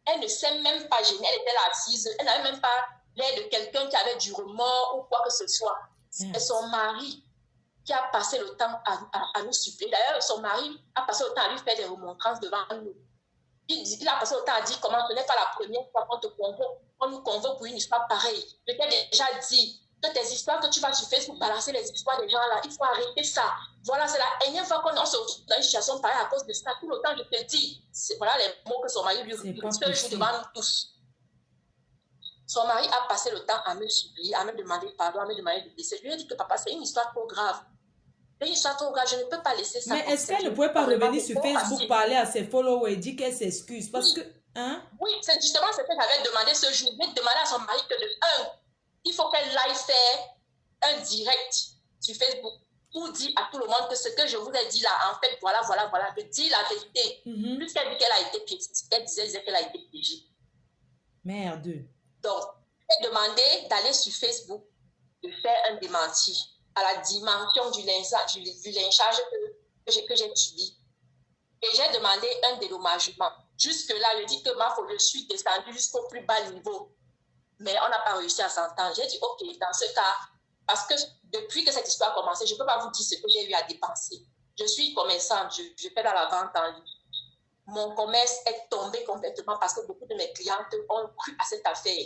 Elle ne s'est même pas gênée, elle était là assise, elle n'avait même pas l'air de quelqu'un qui avait du remords ou quoi que ce soit. C'est son mari qui a passé le temps à nous suppléer. D'ailleurs, son mari a passé le temps à lui faire des remontrances devant nous. Il a passé le temps à dire comment ce n'est pas la première fois qu'on te convoque. On nous convoque pour une histoire pareille. Je t'ai déjà dit que tes histoires que tu vas sur Facebook balancer les histoires des gens là, il faut arrêter ça. Voilà, c'est la énième fois qu'on se retrouve dans une situation pareille à cause de ça. Tout le temps, je te dis, voilà les mots que son mari lui dit devant nous tous. Son mari a passé le temps à me supplier, à me demander pardon, à me demander de laisser. Je lui ai dit que papa, c'est une histoire trop grave. C'est une histoire trop grave, je ne peux pas laisser ça. Mais est-ce qu'elle ne pouvait pas revenir sur Facebook parler à ses followers et dire qu'elle s'excuse? Parce que, hein? Oui, c'est justement ce que j'avais demandé ce jour. J'ai demandé à son mari que il faut qu'elle aille faire un direct sur Facebook pour dire à tout le monde que ce que je vous ai dit là, en fait, voilà, de dire la vérité. Puisqu'elle dit qu'elle a été piégée, elle disait qu'elle a été piégée. Merde. Donc, j'ai demandé d'aller sur Facebook, de faire un démenti à la dimension du lynchage que j'ai subi. Et j'ai demandé un dédommagement. Jusque-là, je dis que je suis descendue jusqu'au plus bas niveau. Mais on n'a pas réussi à s'entendre. J'ai dit, OK, dans ce cas, parce que depuis que cette histoire a commencé, je ne peux pas vous dire ce que j'ai eu à dépenser. Je suis commerçante, je fais dans la vente en ligne. Mon commerce est tombé complètement parce que beaucoup de mes clientes ont cru à cette affaire.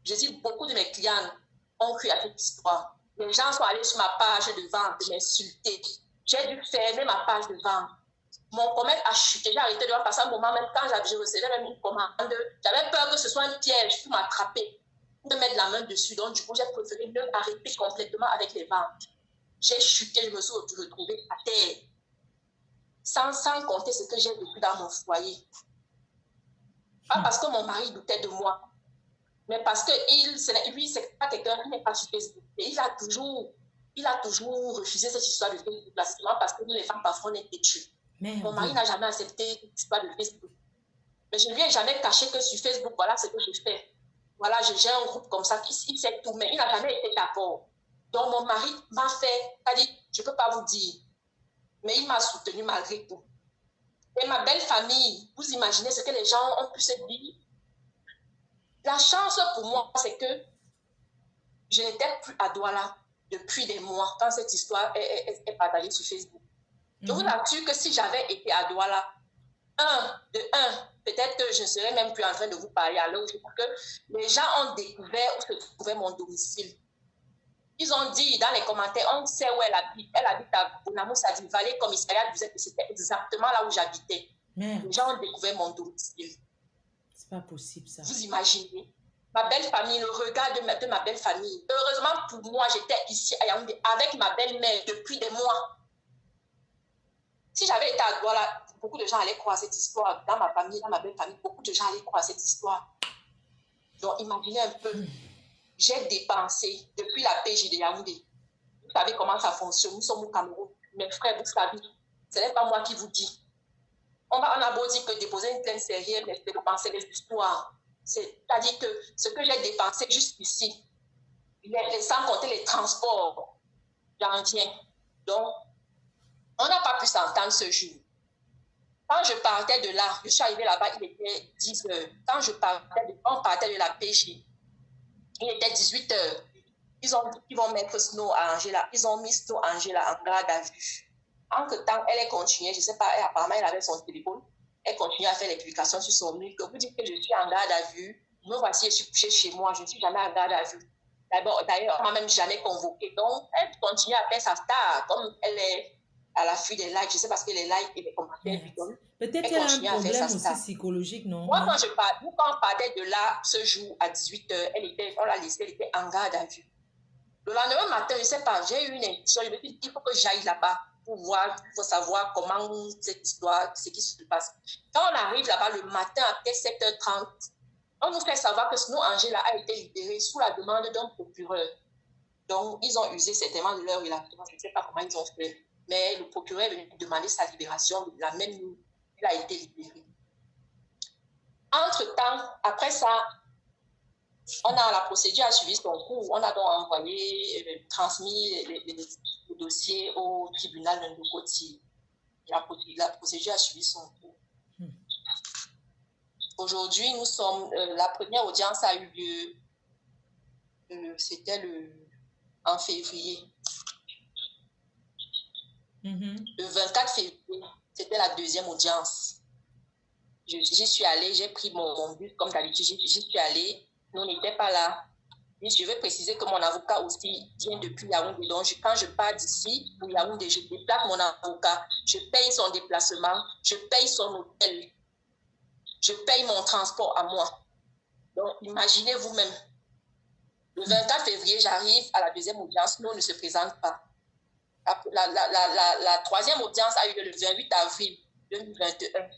Je dis, beaucoup de mes clients ont cru à cette histoire. Les gens sont allés sur ma page de vente m'insulter. J'ai dû fermer ma page de vente. Mon commerce a chuté. J'ai arrêté de vendre parce qu'à un moment, même quand je recevais même une commande, j'avais peur que ce soit un piège pour m'attraper, pour me mettre la main dessus. Donc, du coup, j'ai préféré me arrêter complètement avec les ventes. J'ai chuté, je me suis retrouvée à terre. Sans compter ce que j'ai vécu dans mon foyer. Pas parce que mon mari doutait de moi, mais parce que lui, c'est pas quelqu'un qui n'est pas sur Facebook. Et il a toujours refusé cette histoire de Facebook, là, parce que nous, les femmes, parfois, on est têtues. Mon mari n'a jamais accepté cette histoire de Facebook. Mais je ne lui ai jamais caché que sur Facebook, voilà ce que je fais. Voilà, j'ai un groupe comme ça, il sait tout, mais il n'a jamais été d'accord. Donc, mon mari m'a fait, il a dit, je ne peux pas vous dire, mais il m'a soutenu malgré tout. Et ma belle famille, vous imaginez ce que les gens ont pu se dire. La chance pour moi, c'est que je n'étais plus à Douala depuis des mois quand cette histoire est partagée sur Facebook. Je vous assure que si j'avais été à Douala, peut-être que je ne serais même plus en train de vous parler à l'heure parce que les gens ont découvert où se trouvait mon domicile. Ils ont dit dans les commentaires, on sait où elle habite. Elle habite à Bonamou, ça dit Vallée Commissariat du Zec, c'était exactement là où j'habitais. Les gens ont découvert mon domicile. C'est pas possible ça. Vous imaginez? Ma belle famille, le regard de ma belle famille. Heureusement pour moi, j'étais ici à Yaoundé avec ma belle-mère depuis des mois. Si j'avais été à Douala, beaucoup de gens allaient croire cette histoire. Dans ma famille, dans ma belle famille, beaucoup de gens allaient croire cette histoire. Donc imaginez un peu. J'ai dépensé depuis la PJ de Yaoundé. Vous savez comment ça fonctionne. Nous sommes au Cameroun. Mes frères, vous savez, ce n'est pas moi qui vous dis. On a beau dire que déposer une plainte sérieuse, mais c'est dépenser les histoires. C'est-à-dire que ce que j'ai dépensé juste ici, sans compter les transports, j'en viens. Donc, on n'a pas pu s'entendre ce jour. Quand je partais de là, je suis arrivée là-bas, il était 10 heures. Quand on partait de la PJ, il était 18 heures. Ils vont mettre Snow à Angela. Ils ont mis Snow à Angela en garde à vue. Entre-temps, elle est continuée, je ne sais pas, apparemment, elle avait son téléphone. Elle continuait à faire les publications sur son mur. Que vous dites que je suis en garde à vue. Me voici, je suis couchée chez moi. Je ne suis jamais en garde à vue. D'ailleurs, elle ne m'a même jamais convoquée. Donc, elle continue à faire sa star. Comme elle est à l'affût des likes. Je sais parce que les likes et les commentaires lui donnent. Peut-être qu'elle a un problème aussi psychologique, non? Moi, quand on partait de là, ce jour, à 18h, on l'a laissée, elle était en garde à vue. Le lendemain matin, je ne sais pas, j'ai eu une intuition. Je me suis dit, il faut que j'aille là-bas pour voir, pour savoir comment cette histoire, ce qui se passe. Quand on arrive là-bas le matin, à peut-être 7h30, on nous fait savoir que Snow Angela a été libérée sous la demande d'un procureur. Donc, ils ont usé certainement de leur relation. Je ne sais pas comment ils ont fait. Mais le procureur est venu demander sa libération. La même nuit, elle a été libérée. Entre-temps, après ça, la procédure a suivi son cours. On a donc envoyé, transmis le dossier au tribunal de Ndokoti. La procédure a suivi son cours. Aujourd'hui, la première audience a eu lieu, c'était en février. Le 24 février, c'était la deuxième audience. J'y suis allée, j'ai pris mon bus comme d'habitude, j'y suis allée. Nous n'étions pas là. Et je veux préciser que mon avocat aussi vient depuis Yaoundé. Donc, quand je pars d'ici, pour Yaoundé, je déplace mon avocat. Je paye son déplacement, je paye son hôtel, je paye mon transport à moi. Donc, imaginez vous-même. Le 24 février, j'arrive à la deuxième audience. Nous, on ne se présente pas. La troisième audience a eu lieu le 28 avril 2021.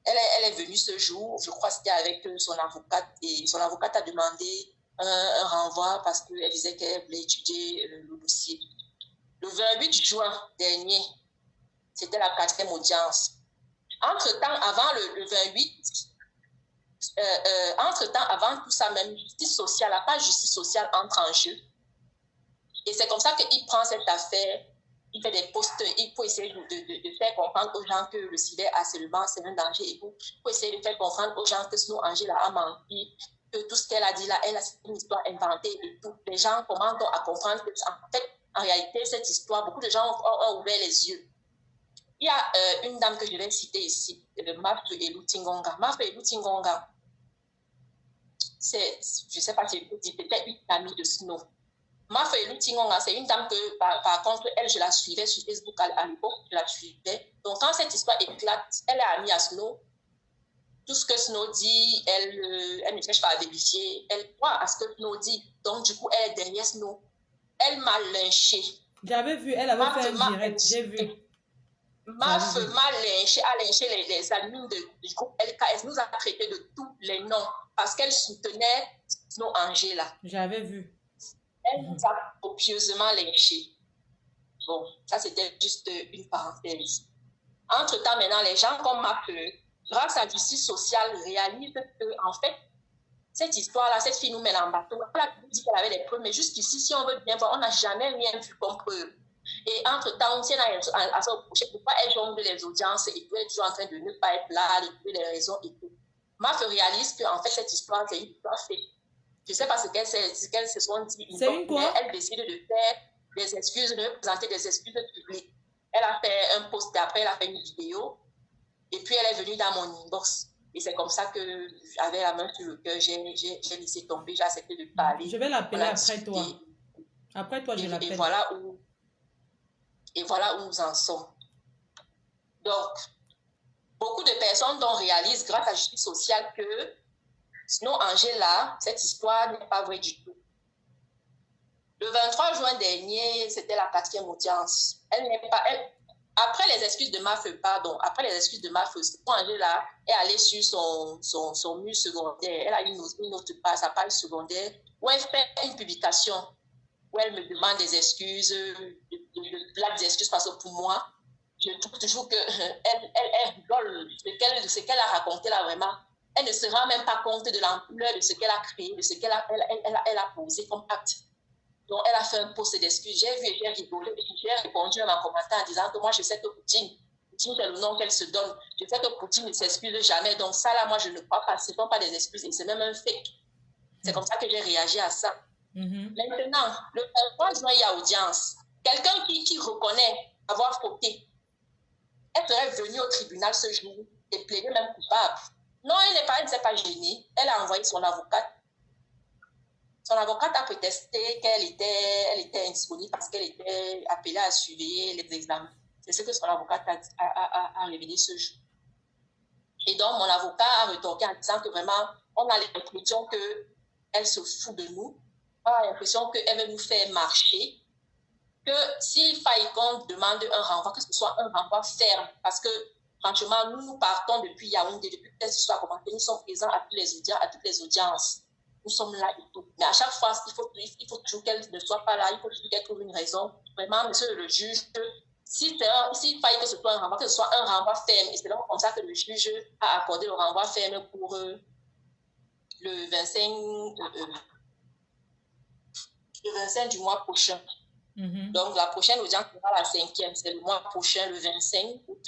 Elle est venue ce jour, je crois que c'était avec son avocate, et son avocate a demandé un renvoi parce qu'elle disait qu'elle voulait étudier le dossier. Le 28 juin dernier, c'était la quatrième audience. Entre-temps, avant le 28, entre-temps, avant tout ça, même justice sociale, la page justice sociale entre en jeu. Et c'est comme ça qu'il prend cette affaire. Il fait des posts, il faut essayer de faire comprendre aux gens que le cyberharcèlement, c'est un danger. Il faut essayer de faire comprendre aux gens que Snow Angela a menti, que tout ce qu'elle a dit là, c'est une histoire inventée et tout. Les gens commencent à comprendre que, en fait, en réalité, cette histoire, beaucoup de gens ont ouvert les yeux. Il y a une dame que je vais citer ici, Mafre Elou Tingonga. Mafre Elou Tingonga, je ne sais pas si c'est peut-être une amie de Snow. Ma fille Lutingonga, c'est une dame que, par contre, elle, je la suivais sur Facebook à l'époque, je la suivais. Donc, quand cette histoire éclate, elle est amie à Snow. Tout ce que Snow dit, elle ne cherche pas à vérifier. Elle croit à ce que Snow dit. Donc, du coup, elle est derrière Snow. Elle m'a lynché. J'avais vu, elle avait fait un direct, j'ai vu. Ma femme m'a lynché, a lynché les admins du groupe LKS, nous a traité de tous les noms parce qu'elle soutenait Snow Angela. J'avais vu. Elle nous a copieusement lynché. Bon, ça c'était juste une parenthèse. Entre-temps, maintenant, les gens comme ma peur, grâce à la justice sociale, réalisent que, en fait, cette histoire-là, cette fille nous met en bateau. Elle a dit qu'elle avait des preuves, mais jusqu'ici, si on veut bien voir, on n'a jamais rien vu comme preuve. Et entre-temps, si elle a à se reprocher, pourquoi elle jongle les audiences et puis elle est toujours en train de ne pas être là, de trouver les raisons et tout. Maf réalise qu'en fait, cette histoire, c'est une histoire fake. Je ne sais pas ce qu'elles se sont dit. C'est une quoi? Elle décide de faire des excuses, de présenter des excuses publiques. Elle a fait un post après, elle a fait une vidéo. Et puis, elle est venue dans mon inbox. Et c'est comme ça que j'avais la main sur le cœur, j'ai laissé tomber, j'ai accepté de parler. Je vais l'appeler après toi. Après toi, je l'appelle. Et voilà où nous en sommes. Donc, beaucoup de personnes réalisent grâce à la justice sociale que sinon Angela, cette histoire n'est pas vraie du tout. Le 23 juin dernier, c'était la 4e audience. Après les excuses de ma feu, Angela est allée sur son mur secondaire. Elle a une autre page, sa page secondaire, où elle fait une publication, où elle me demande des excuses, des excuses parce que pour moi, je trouve toujours qu'elle rigole. Ce qu'elle a raconté là, vraiment, elle ne se rend même pas compte de l'ampleur de ce qu'elle a créé, de ce qu'elle a posé comme acte. Donc, elle a fait un post d'excuses. J'ai vu et j'ai rigolé. J'ai répondu à ma commentaire en disant que moi, je sais que Poutine, c'est le nom qu'elle se donne. Je sais que Poutine ne s'excuse jamais. Donc, ça, là, moi, je ne crois pas. Ce ne sont pas des excuses et c'est même un fake. C'est comme ça que j'ai réagi à ça. Maintenant, le 23 juin, il y a audience. Quelqu'un qui reconnaît avoir fauté, elle serait venue au tribunal ce jour et plaider même coupable. Non, elle ne s'est pas gênée. Elle a envoyé son avocate. Son avocate a protesté qu'elle était indisponible parce qu'elle était appelée à surveiller les examens. C'est ce que son avocate a révélé ce jour. Et donc, mon avocat a retorqué en disant que vraiment, on a l'impression qu'elle se fout de nous. On a l'impression qu'elle veut nous faire marcher. Que s'il faille qu'on demande un renvoi, que ce soit un renvoi ferme. Parce que, franchement, nous partons depuis Yaoundé, depuis que cette histoire a commencé. Nous sommes présents à toutes les audiences. Nous sommes là et tout. Mais à chaque fois, il faut toujours qu'elle ne soit pas là, il faut toujours qu'elle trouve une raison. Vraiment, monsieur le juge, s'il faille que ce soit un renvoi, que ce soit un renvoi ferme, et c'est donc comme ça que le juge a accordé le renvoi ferme pour le 25 du mois prochain. Donc, la prochaine audience sera la 5e, c'est le mois prochain, le 25 août.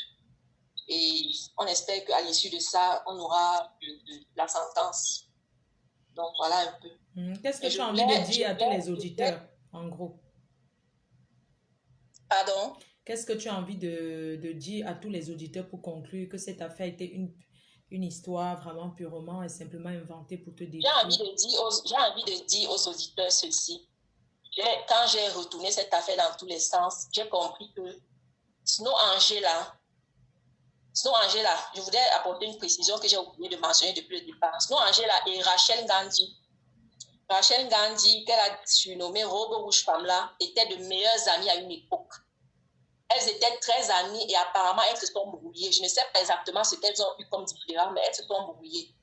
Et on espère qu'à l'issue de ça, on aura la sentence. Donc, voilà un peu. Qu'est-ce que tu as envie de dire à tous les auditeurs, en gros? Pardon? Qu'est-ce que tu as envie de dire à tous les auditeurs pour conclure que cette affaire était une histoire vraiment purement et simplement inventée pour te détruire? J'ai envie de dire aux auditeurs ceci. Quand j'ai retourné cette affaire dans tous les sens, j'ai compris que Snow Angela, je voudrais apporter une précision que j'ai oublié de mentionner depuis le départ. Snow Angela et Rachel Gandhi, qu'elle a surnommée Robe Rouge Femme-là, étaient de meilleures amies à une époque. Elles étaient très amies et apparemment elles se sont brouillées. Je ne sais pas exactement ce qu'elles ont eu comme différent, mais elles se sont brouillées.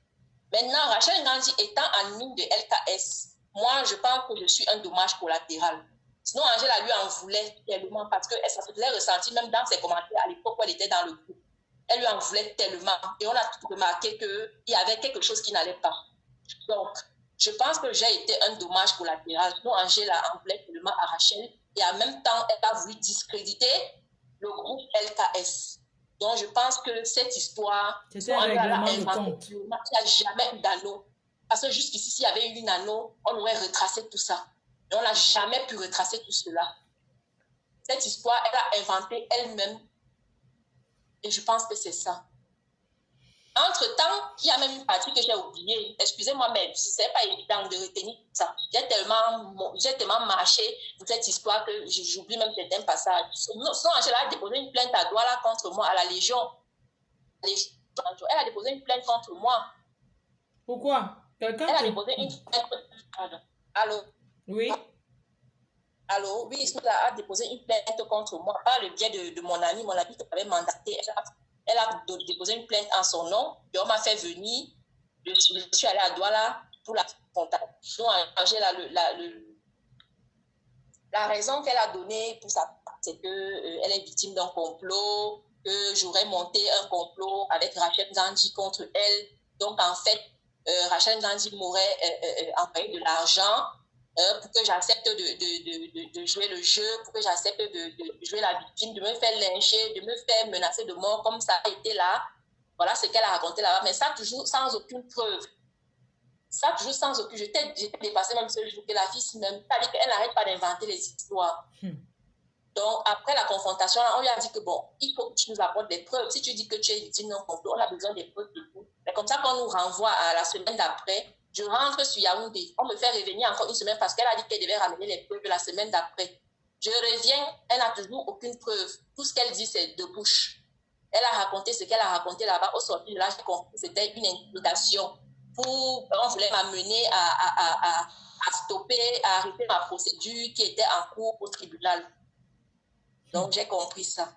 Maintenant, Rachel Gandhi étant admin de LKS, moi, je pense que je suis un dommage collatéral. Sinon, Angela lui en voulait tellement parce que ça se faisait ressentir même dans ses commentaires à l'époque où elle était dans le groupe. Elle lui en voulait tellement. Et on a remarqué qu'il y avait quelque chose qui n'allait pas. Donc, je pense que j'ai été un dommage collatéral. Sinon, Angela en voulait tellement à Rachel. Et en même temps, elle a voulu discréditer le groupe LKS. Donc, je pense que cette histoire... C'était un règlement de compte. Il n'y a jamais eu d'anneau. Parce que jusqu'ici, s'il y avait eu une anneau, on aurait retracé tout ça. Et on n'a jamais pu retracer tout cela. Cette histoire, elle a inventé elle-même. Et je pense que c'est ça. Entre-temps, il y a même une partie que j'ai oubliée. Excusez-moi, mais ce n'est pas évident de retenir ça. J'ai tellement marché pour cette histoire que j'oublie même certains passages. Sinon, Angela a déposé une plainte à Douala contre moi, à la Légion. Elle a déposé une plainte contre moi. Pourquoi? Quelqu'un Elle a déposé une plainte. Pardon. Allô? Oui. Allô? Oui, Ismaël a déposé une plainte contre moi par le biais de mon ami. Mon ami qui m'avait mandaté. Elle a déposé une plainte en son nom. Et on m'a fait venir. Je suis allée à Douala pour la contact. Donc, la raison qu'elle a donnée pour ça, c'est qu'elle est victime d'un complot, que j'aurais monté un complot avec Rachel Gandhi contre elle. Donc, en fait, Rachel Gandhi m'aurait envoyé de l'argent pour que j'accepte de jouer le jeu, pour que j'accepte de jouer la victime, de me faire lyncher, de me faire menacer de mort, comme ça a été là. Voilà ce qu'elle a raconté là-bas, mais ça toujours sans aucune preuve. Ça toujours sans aucune... J'étais dépassée même ce jour que la fille, même pas dit qu'elle n'arrête pas d'inventer les histoires. Donc, après la confrontation, on lui a dit que bon, il faut que tu nous apportes des preuves. Si tu dis que tu es victime d'un complot, on a besoin des preuves de tout. Mais comme ça, quand on nous renvoie à la semaine d'après, je rentre sur Yaoundé. On me fait revenir encore une semaine parce qu'elle a dit qu'elle devait ramener les preuves de la semaine d'après. Je reviens, elle n'a toujours aucune preuve. Tout ce qu'elle dit, c'est de bouche. Elle a raconté ce qu'elle a raconté là-bas. Au sortir de là, j'ai compris que c'était une intimidation. On voulait m'amener à stopper, à arrêter ma procédure qui était en cours au tribunal. Donc, j'ai compris ça.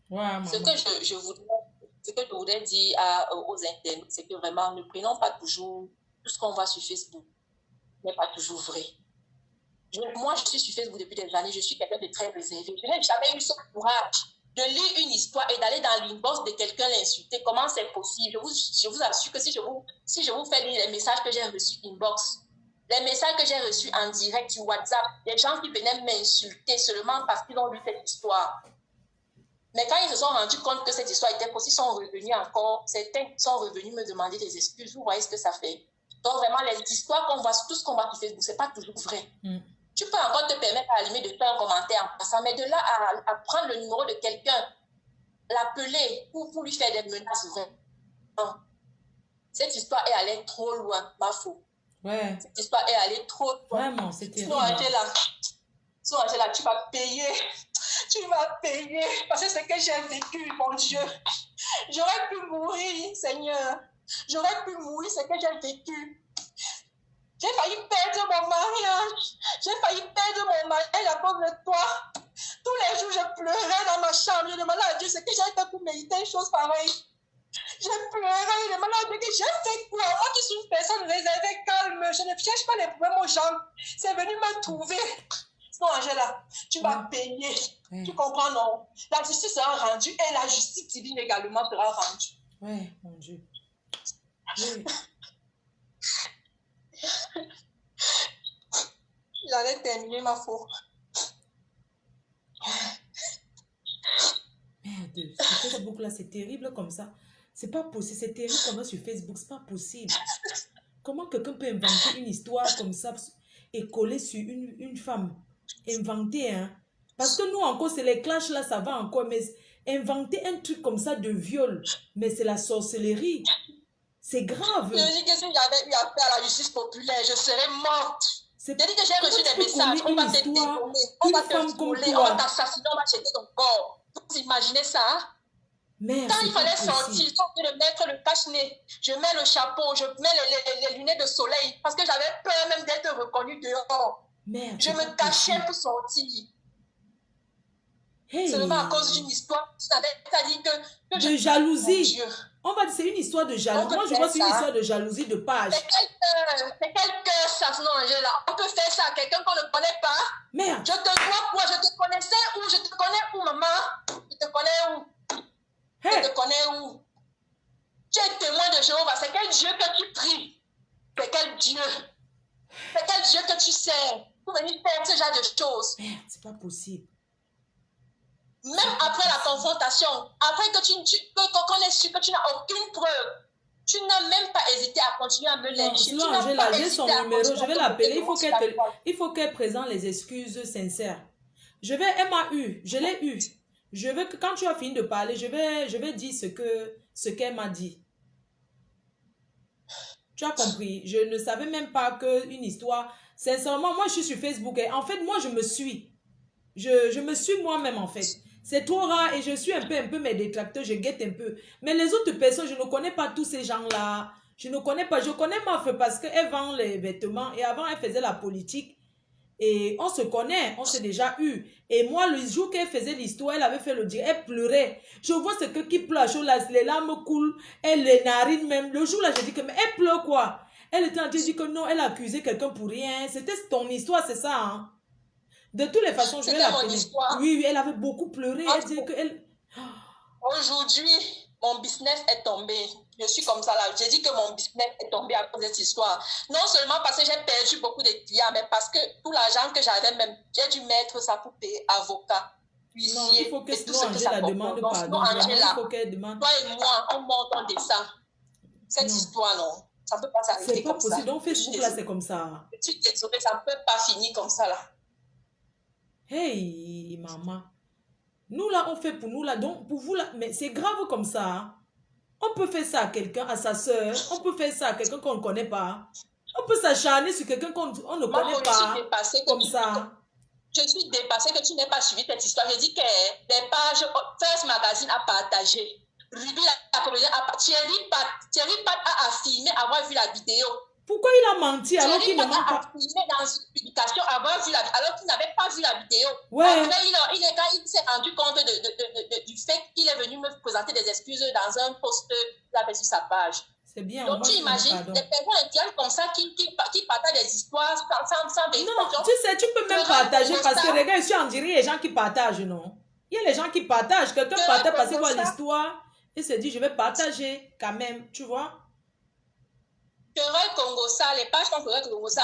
Ouais, ce que je voudrais dire aux internautes, c'est que vraiment, ne prenons pas toujours tout ce qu'on voit sur Facebook. Ce n'est pas toujours vrai. Moi, je suis sur Facebook depuis des années, je suis quelqu'un de très réservé. Je n'ai jamais eu ce courage de lire une histoire et d'aller dans l'inbox de quelqu'un l'insulter. Comment c'est possible? Je vous assure que si je vous fais lire les messages que j'ai reçus inbox, les messages que j'ai reçus en direct sur WhatsApp, des gens qui venaient m'insulter seulement parce qu'ils ont lu cette histoire. Mais quand ils se sont rendus compte que cette histoire était possible, ils sont revenus encore, certains sont revenus me demander des excuses. Vous voyez ce que ça fait? Donc vraiment, les histoires qu'on voit, tout ce qu'on voit sur Facebook, ce n'est pas toujours vrai. Tu peux encore te permettre à la limite de faire un commentaire en passant, mais de là à prendre le numéro de quelqu'un, l'appeler pour lui faire des menaces, non. Cette histoire est allée trop loin, ma faute. Ouais. Cette histoire est allée trop loin. Vraiment, c'est terrible. Sinon, Angela, tu vas payer. Tu vas payer. Parce que c'est ce que j'ai vécu, mon Dieu. J'aurais pu mourir, Seigneur. J'aurais pu mourir, ce que j'ai vécu. J'ai failli perdre mon mariage. J'ai failli perdre mon mariage à cause de toi. Tous les jours, je pleurais dans ma chambre. Je demandais à Dieu ce que j'ai fait pour mériter une chose pareille. J'ai pleuré, je demandais à Dieu que j'ai fait quoi. Moi qui suis une personne réservée, calme, je ne cherche pas les problèmes aux gens. C'est venu me trouver. Non, Angela, tu vas payer. Tu comprends, non? La justice sera rendue et la justice divine également sera rendue. Oui, mon Dieu. Oui. J'allais terminer ma faute. Merde, sur Facebook là, c'est terrible comme ça. C'est pas possible, c'est terrible comme ça sur Facebook, c'est pas possible. Comment quelqu'un peut inventer une histoire comme ça et coller sur une femme? Inventer, hein? Parce que nous encore, c'est les clashs là, ça va encore, mais inventer un truc comme ça de viol, mais c'est la sorcellerie. C'est grave. Je dis que si j'avais eu affaire à la justice populaire, je serais morte. Je dis que j'ai reçu des messages, on va te détourner, on va te voler, on va t'assassiner, on va jeter ton corps. Vous imaginez ça? Merde, quand il fallait sortir, j'ai de mettre le cache-nez, je mets le chapeau, je mets les lunettes de soleil, parce que j'avais peur même d'être reconnue dehors. Merde, je me cachais pour sortir. Hey. Seulement à cause d'une histoire, tu savais, c'est-à-dire que de jalousie. On va dire c'est une histoire de jalousie. Moi, je vois c'est une histoire de jalousie de page. C'est quel cœur ça, non, Angela? On peut faire ça à quelqu'un qu'on ne connaît pas. Merde. Je te vois quoi? Je te connaissais où? Je te connais où, maman? Je te connais où? Hey. Je te connais où? Tu es témoin de Jéhovah. C'est quel Dieu que tu pries? C'est quel Dieu? C'est quel Dieu que tu sers pour venir faire ce genre de choses? Merde, c'est pas possible. Même après la confrontation, après que qu'on ait su que tu n'as aucune preuve, tu n'as même pas hésité à continuer à me lyncher. Non, Angela, j'ai son numéro, je vais l'appeler. Il faut qu'elle présente les excuses sincères. Elle m'a eu, je l'ai eu. Je veux que quand tu as fini de parler, je vais dire ce qu'elle m'a dit. Tu as compris? Je ne savais même pas qu'une histoire... Sincèrement, moi, je suis sur Facebook. Et en fait, moi, je me suis. Je me suis moi-même, en fait. C'est trop rare et je suis un peu mes détracteurs, je guette un peu. Mais les autres personnes, je ne connais pas tous ces gens-là. Je ne connais pas. Je connais ma femme parce qu'elle vend les vêtements et avant, elle faisait la politique. Et on se connaît, on s'est déjà eu. Et moi, le jour qu'elle faisait l'histoire, elle avait fait le dire, elle pleurait. Je vois ce que qui pleure, les larmes coulent, elle les narines même. Le jour là, j'ai dit que, mais elle pleure quoi? Elle était en train de dire que non, elle a accusé quelqu'un pour rien. C'était ton histoire, c'est ça, hein? De toutes les façons, je vais C'était mon l'appeler. histoire. Oui, oui, elle avait beaucoup pleuré. Elle dit que elle... Aujourd'hui, mon business est tombé. Je suis comme ça là. J'ai dit que mon business est tombé à cause de cette histoire. Non seulement parce que j'ai perdu beaucoup de clients, mais parce que tout l'argent que j'avais même, j'ai dû mettre ça pour payer avocat, Non, il huissier faut que et tout sinon ce que ça Angela comprend. demande Donc, sinon pardon. Vraiment, il Angela, faut qu'elle demande. toi et moi, on monte, on descend. Cette Non, histoire, non, ça ne peut pas c'est s'arrêter pas comme ça. possible. Donc Je suis Facebook là, désolée. c'est comme ça. Je suis désolée, ça ne peut pas finir comme ça là. Hey, maman. Nous là, on fait pour nous là. Donc pour vous là, mais c'est grave comme ça, hein. On peut faire ça à quelqu'un, à sa soeur. On peut faire ça à quelqu'un qu'on ne connaît pas. On peut s'acharner sur quelqu'un qu'on ne Maman, connaît je suis pas. dépassée Comme ça. Je suis dépassée que tu n'aies pas suivi cette histoire. Je dis que des pages, First Magazine a partagé. Ruby la comédienne Thierry Pat a affirmé avoir vu la vidéo. Pourquoi il a menti alors qu'il ne ment a pas? affirmé dans une publication avoir vu alors qu'il n'avait pas vu la vidéo. Ouais. Après, il s'est rendu compte du fait qu'il est venu me présenter des excuses dans un post qu'il avait sur sa page. C'est bien. Donc, moi, tu imagines des personnes intelligentes comme ça qui partagent des histoires sans vérification. Non, tu sais, tu peux même partager parce que regarde, ici, on dirait les gens qui partagent, non? Il y a les gens qui partagent. Quelqu'un partage parce qu'il voit l'histoire et se dit, je vais partager quand même, tu vois? Querelle Congo, ça, les pages comme Querelle Congo, ça,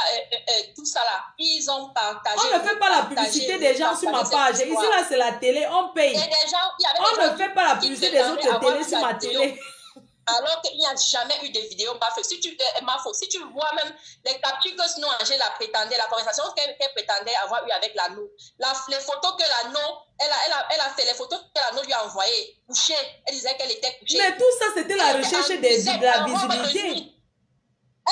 tout ça là, ils ont partagé. On ne fait pas la publicité des gens sur ma page. Ici, là, c'est la télé, on paye. On ne fait pas la publicité des autres télés sur ma télé. Alors qu'il n'y a jamais eu de vidéo. Si tu vois même les captures que sinon Angèle prétendait, la conversation qu'elle prétendait avoir eu avec l'anneau, les photos que l'anneau, elle a fait les photos que l'anneau lui a envoyées, couchée. Elle disait qu'elle était couchée. Mais tout ça, c'était la recherche de la visibilité.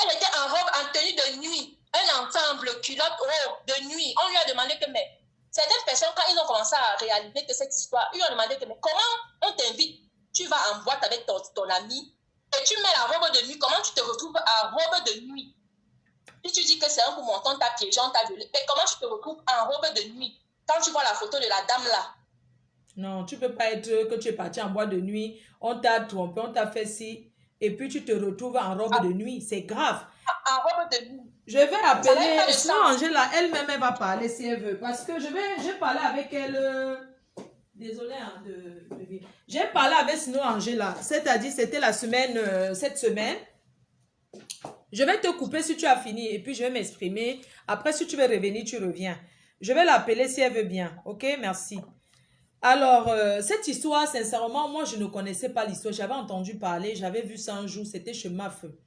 Elle était en robe, en tenue de nuit, un ensemble culotte de nuit. On lui a demandé que, mais certaines personnes, quand ils ont commencé à réaliser que cette histoire, ils ont demandé que, mais comment on t'invite? Tu vas en boîte avec ton ami et tu mets la robe de nuit. Comment tu te retrouves en robe de nuit? Si tu dis que c'est un coup montant, t'as piégé, on t'a violé. Mais comment tu te retrouves en robe de nuit quand tu vois la photo de la dame là? Non, tu ne peux pas être que tu es parti en boîte de nuit, on t'a trompé, on t'a fait ci, et puis tu te retrouves en robe de nuit. C'est grave. En robe de nuit. Je vais appeler, sinon Angela, elle-même, elle va parler si elle veut. Parce que je vais parler avec elle. Désolée hein, j'ai parlé avec sinon Angela. C'est-à-dire, c'était la semaine, cette semaine. Je vais te couper si tu as fini et puis je vais m'exprimer. Après, si tu veux revenir, tu reviens. Je vais l'appeler si elle veut bien. Ok, merci. Alors, cette histoire, sincèrement, moi, je ne connaissais pas l'histoire. J'avais entendu parler, j'avais vu ça un jour, c'était chez ma feu.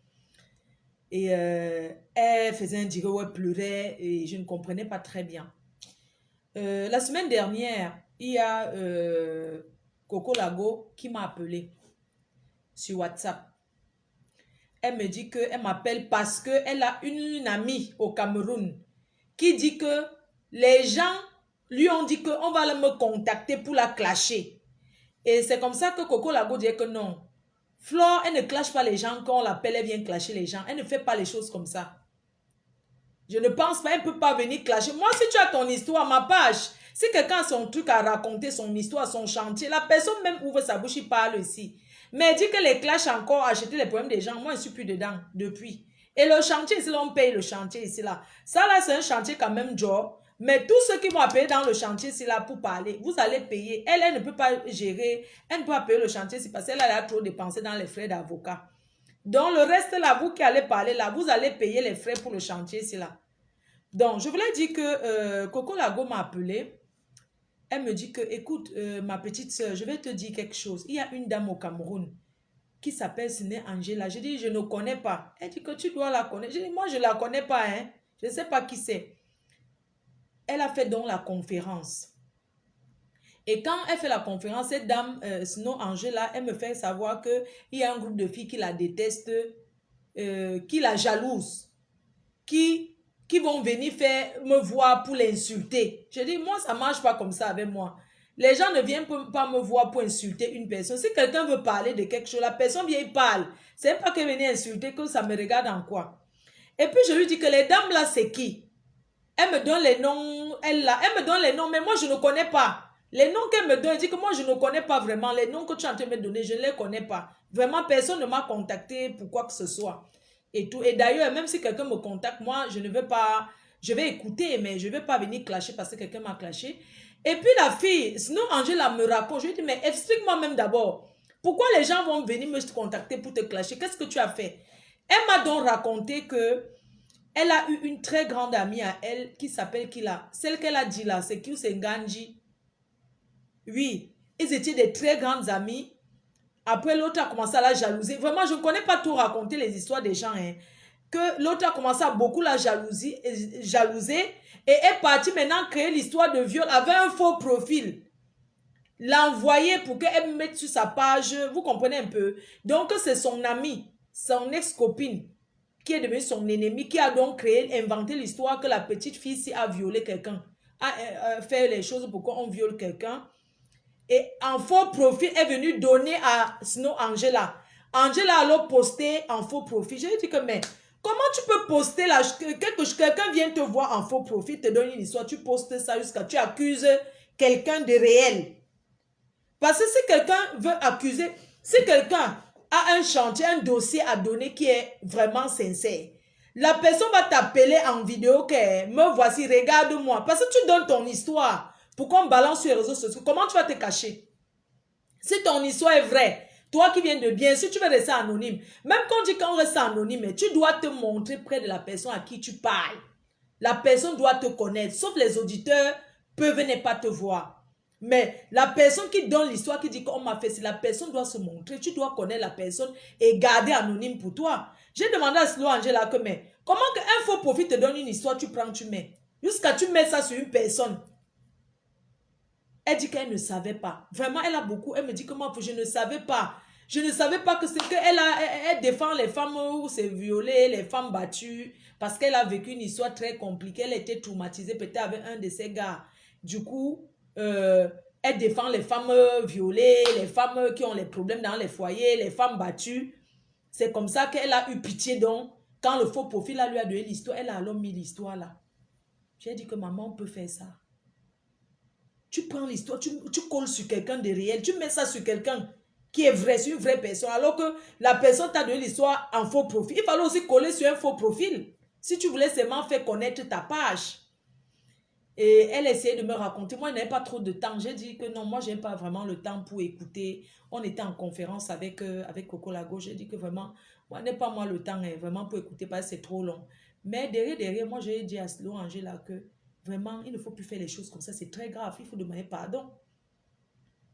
Et elle faisait un digue où elle pleurait et je ne comprenais pas très bien. La semaine dernière, il y a Coco Lago qui m'a appelé sur WhatsApp. Elle me dit qu'elle m'appelle parce qu'elle a une amie au Cameroun qui dit que les gens lui ont dit qu'on va me contacter pour la clasher. Et c'est comme ça que Coco Lago dit que non. Flore, elle ne clash pas les gens quand on l'appelle, elle vient clasher les gens. Elle ne fait pas les choses comme ça. Je ne pense pas, elle ne peut pas venir clasher. Moi, si tu as ton histoire, ma page, si quelqu'un a son truc à raconter, son histoire, son chantier, la personne même ouvre sa bouche, il parle aussi. Mais dit que les clashs encore, acheter les problèmes des gens, moi, je ne suis plus dedans depuis. Et le chantier, ici, là, on paye le chantier ici, là. Ça, là, c'est un chantier quand même, Joe. Mais tous ceux qui vont payer dans le chantier, c'est là pour parler. Vous allez payer. Elle ne peut pas gérer. Elle ne peut pas payer le chantier, c'est parce qu'elle a trop dépensé dans les frais d'avocat. Donc, le reste, là, vous qui allez parler, là, vous allez payer les frais pour le chantier, c'est là. Donc, je voulais dire que Coco Lago m'a appelé. Elle me dit que, écoute, ma petite soeur, je vais te dire quelque chose. Il y a une dame au Cameroun qui s'appelle Siné Angela. Je dis, je ne connais pas. Elle dit que tu dois la connaître. Je dis, moi, je ne la connais pas, hein. Je ne sais pas qui c'est. Elle a fait donc la conférence. Et quand elle fait la conférence, cette dame, sinon Angela, elle me fait savoir qu'il y a un groupe de filles qui la détestent qui la jalousent, qui vont venir me voir pour l'insulter. Je dis, moi, ça ne marche pas comme ça avec moi. Les gens ne viennent pas me voir pour insulter une personne. Si quelqu'un veut parler de quelque chose, la personne vient et parle. C'est pas qu'elle venait insulter, que ça me regarde en quoi. Et puis, je lui dis que les dames là, c'est qui? Elle me donne les noms, elle me donne les noms, mais moi, je ne connais pas. Les noms qu'elle me donne, elle dit que moi, je ne connais pas vraiment. Les noms que tu es en train de me donner, je ne les connais pas. Vraiment, personne ne m'a contacté pour quoi que ce soit. Et tout. Et d'ailleurs, même si quelqu'un me contacte, moi, je ne veux pas, je vais écouter, mais je ne vais pas venir clasher parce que quelqu'un m'a clashé. Et puis la fille, sinon Angela me raconte, je lui dis, mais explique-moi même d'abord, pourquoi les gens vont venir me contacter pour te clasher? Qu'est-ce que tu as fait? Elle m'a donc raconté que elle a eu une très grande amie à elle qui s'appelle Kila. Celle qu'elle a dit là, c'est qui? C'est Nganji. Oui, ils étaient des très grandes amies. Après, l'autre a commencé à la jalouser. Vraiment, je ne connais pas tout raconter les histoires des gens. Hein. Que l'autre a commencé à beaucoup la jalouser et est partie maintenant créer l'histoire de viol avec un faux profil. L'envoyer pour qu'elle mette sur sa page. Vous comprenez un peu? Donc, c'est son amie, son ex-copine, qui est devenue son ennemie, qui a donc créé, inventé l'histoire que la petite fille si a violé quelqu'un, a fait les choses pour qu'on viole quelqu'un. Et en faux profil est venu donner à Snow Angela. Angela a alors posté en faux profil. Je lui ai dit que, mais comment tu peux poster là, quelqu'un vient te voir en faux profil, te donne une histoire, tu postes ça jusqu'à tu accuses quelqu'un de réel. Parce que si quelqu'un veut accuser, si quelqu'un a un chantier, un dossier à donner qui est vraiment sincère, la personne va t'appeler en vidéo que me voici, regarde-moi. Parce que tu donnes ton histoire pour qu'on balance sur les réseaux sociaux. Comment tu vas te cacher? Si ton histoire est vraie, toi qui viens de bien, si tu veux rester anonyme, même quand on dit qu'on reste anonyme, tu dois te montrer près de la personne à qui tu parles. La personne doit te connaître, sauf les auditeurs peuvent ne pas te voir. Mais la personne qui donne l'histoire, qui dit qu'on m'a fait, la personne doit se montrer. Tu dois connaître la personne et garder anonyme pour toi. J'ai demandé à Slow Angela que, mais comment qu'un faux profil te donne une histoire, tu prends, tu mets. Jusqu'à tu mets ça sur une personne. Elle dit qu'elle ne savait pas. Vraiment, elle a beaucoup. Elle me dit que moi, je ne savais pas. Je ne savais pas que c'est qu'elle elle défend les femmes où c'est violé, les femmes battues, parce qu'elle a vécu une histoire très compliquée. Elle était traumatisée peut-être avec un de ses gars. Du coup, elle défend les femmes violées, les femmes qui ont les problèmes dans les foyers, les femmes battues. C'est comme ça qu'elle a eu pitié. Donc, quand le faux profil lui a donné l'histoire, elle a alors mis l'histoire là. J'ai dit que maman, on peut faire ça. Tu prends l'histoire, tu colles sur quelqu'un de réel, tu mets ça sur quelqu'un qui est vrai, sur une vraie personne, alors que la personne t'a donné l'histoire en faux profil. Il fallait aussi coller sur un faux profil. Si tu voulais seulement faire connaître ta page. Et elle essayait de me raconter. Moi, je n'avais pas trop de temps. J'ai dit que non, moi, je n'ai pas vraiment le temps pour écouter. On était en conférence avec Coco Lago. J'ai dit que vraiment, moi, je n'ai pas moi le temps vraiment pour écouter parce que c'est trop long. Mais derrière, moi, j'ai dit à Slow Angela que vraiment, il ne faut plus faire les choses comme ça. C'est très grave. Il faut demander pardon.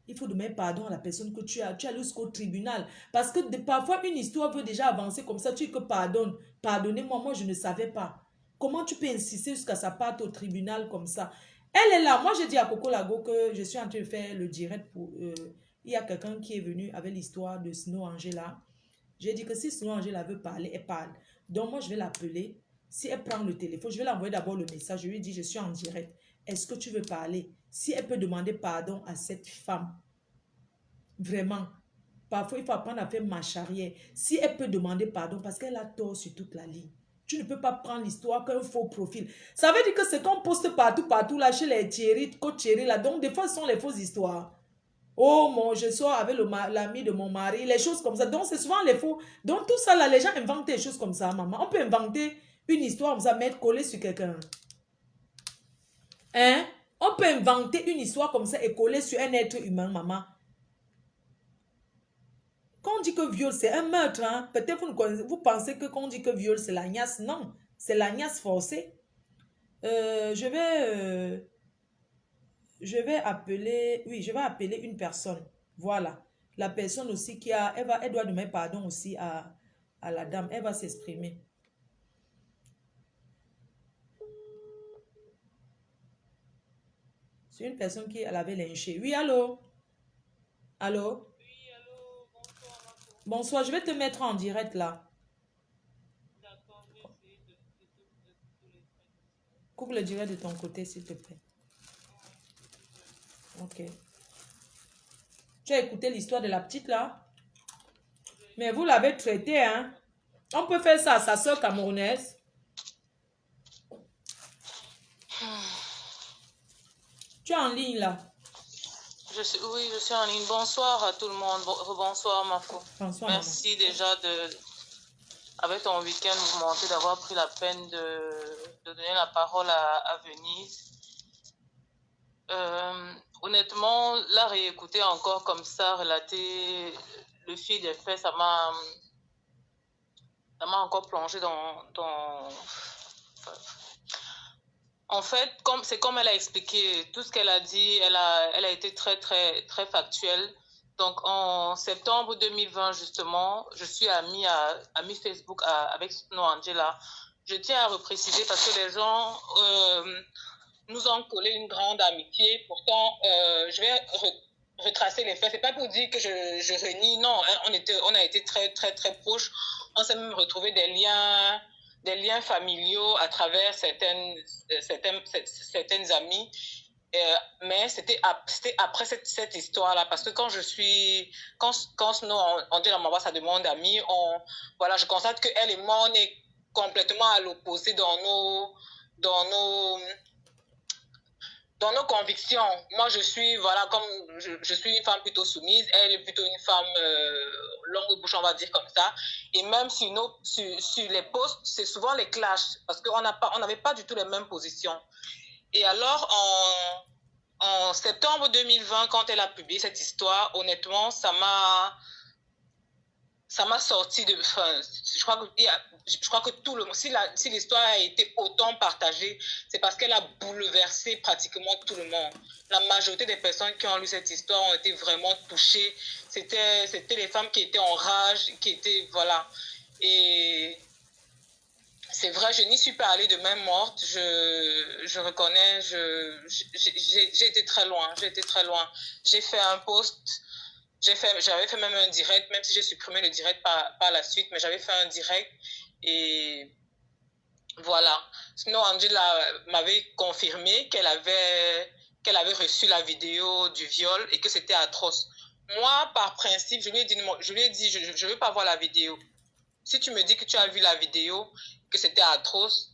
Il faut demander pardon à la personne que tu as jusqu'au tribunal. Parce que parfois, une histoire veut déjà avancer comme ça. Tu dis que pardonne. Pardonnez-moi, moi, je ne savais pas. Comment tu peux insister jusqu'à ça parte au tribunal comme ça? Elle est là. Moi, j'ai dit à Coco Lago que je suis en train de faire le direct pour... il y a quelqu'un qui est venu avec l'histoire de Snow Angela. J'ai dit que si Snow Angela veut parler, elle parle. Donc, moi, je vais l'appeler. Si elle prend le téléphone, je vais l'envoyer d'abord le message. Je lui dis, je suis en direct. Est-ce que tu veux parler? Si elle peut demander pardon à cette femme, vraiment, parfois, il faut apprendre à faire marche arrière. Si elle peut demander pardon, parce qu'elle a tort sur toute la ligne. Tu ne peux pas prendre l'histoire qu'un faux profil. Ça veut dire que c'est qu'on poste partout, là, chez les Thierry, coach Thierry, là. Donc, des fois, ce sont les fausses histoires. Oh, je sors avec l'ami de mon mari, les choses comme ça. Donc, c'est souvent les faux. Donc, tout ça, là, les gens inventent des choses comme ça, maman. On peut inventer une histoire comme ça, mettre collée sur quelqu'un. Hein? On peut inventer une histoire comme ça et coller sur un être humain, maman. Quand on dit que viol, c'est un meurtre, hein? Peut-être vous pensez que quand on dit que viol, c'est la niasse. Non, c'est la niasse forcée. Je vais appeler, oui, je vais appeler une personne. Voilà. La personne aussi elle doit demander pardon aussi à la dame. Elle va s'exprimer. C'est une personne qui elle avait lynché. Oui, allô? Allô? Bonsoir, je vais te mettre en direct là. Coupe le direct de ton côté, s'il te plaît. Ok. Tu as écouté l'histoire de la petite là? Mais vous l'avez traité, hein? On peut faire ça à sa soeur camerounaise. Tu es en ligne là. Oui, je suis en ligne. Bonsoir à tout le monde. Bonsoir, Mafo. Bonsoir. Merci déjà avec ton week-end mouvementé, d'avoir pris la peine de donner la parole à Venise. Honnêtement, la réécouter encore comme ça, relater le fil des faits, ça m'a encore plongé dans... En fait, c'est comme elle a expliqué, tout ce qu'elle a dit, elle a été très, très, très factuelle. Donc, en septembre 2020, justement, je suis amie Facebook avec Snow Angela. Je tiens à repréciser parce que les gens nous ont collé une grande amitié. Pourtant, je vais retracer les faits. C'est pas pour dire que je renie. Non, hein, on a été très, très, très proches. On s'est même retrouvé des liens familiaux à travers certaines amies. Mais c'était après cette histoire-là, parce que quand Snow Angela m'envoie sa demande d'amis, je constate qu'elle et moi, on est complètement à l'opposé dans nos convictions. Moi, je suis, je suis une femme plutôt soumise. Elle est plutôt une femme longue bouche, on va dire comme ça. Et même sur les posts, c'est souvent les clashs, parce qu'on n'avait pas du tout les mêmes positions. Et alors, en septembre 2020, quand elle a publié cette histoire, honnêtement, ça m'a sorti de... Enfin, je crois que tout le monde... Si l'histoire a été autant partagée, c'est parce qu'elle a bouleversé pratiquement tout le monde. La majorité des personnes qui ont lu cette histoire ont été vraiment touchées. C'était les femmes qui étaient en rage, qui étaient... Voilà. Et... C'est vrai, je n'y suis pas allée de main morte. Je reconnais, j'ai été très loin. J'ai fait un post, j'avais fait même un direct, même si j'ai supprimé le direct par la suite, mais j'avais fait un direct et voilà. Sinon, Angela m'avait confirmé qu'elle avait reçu la vidéo du viol et que c'était atroce. Moi, par principe, je lui ai dit, je veux pas voir la vidéo. Si tu me dis que tu as vu la vidéo, que c'était atroce,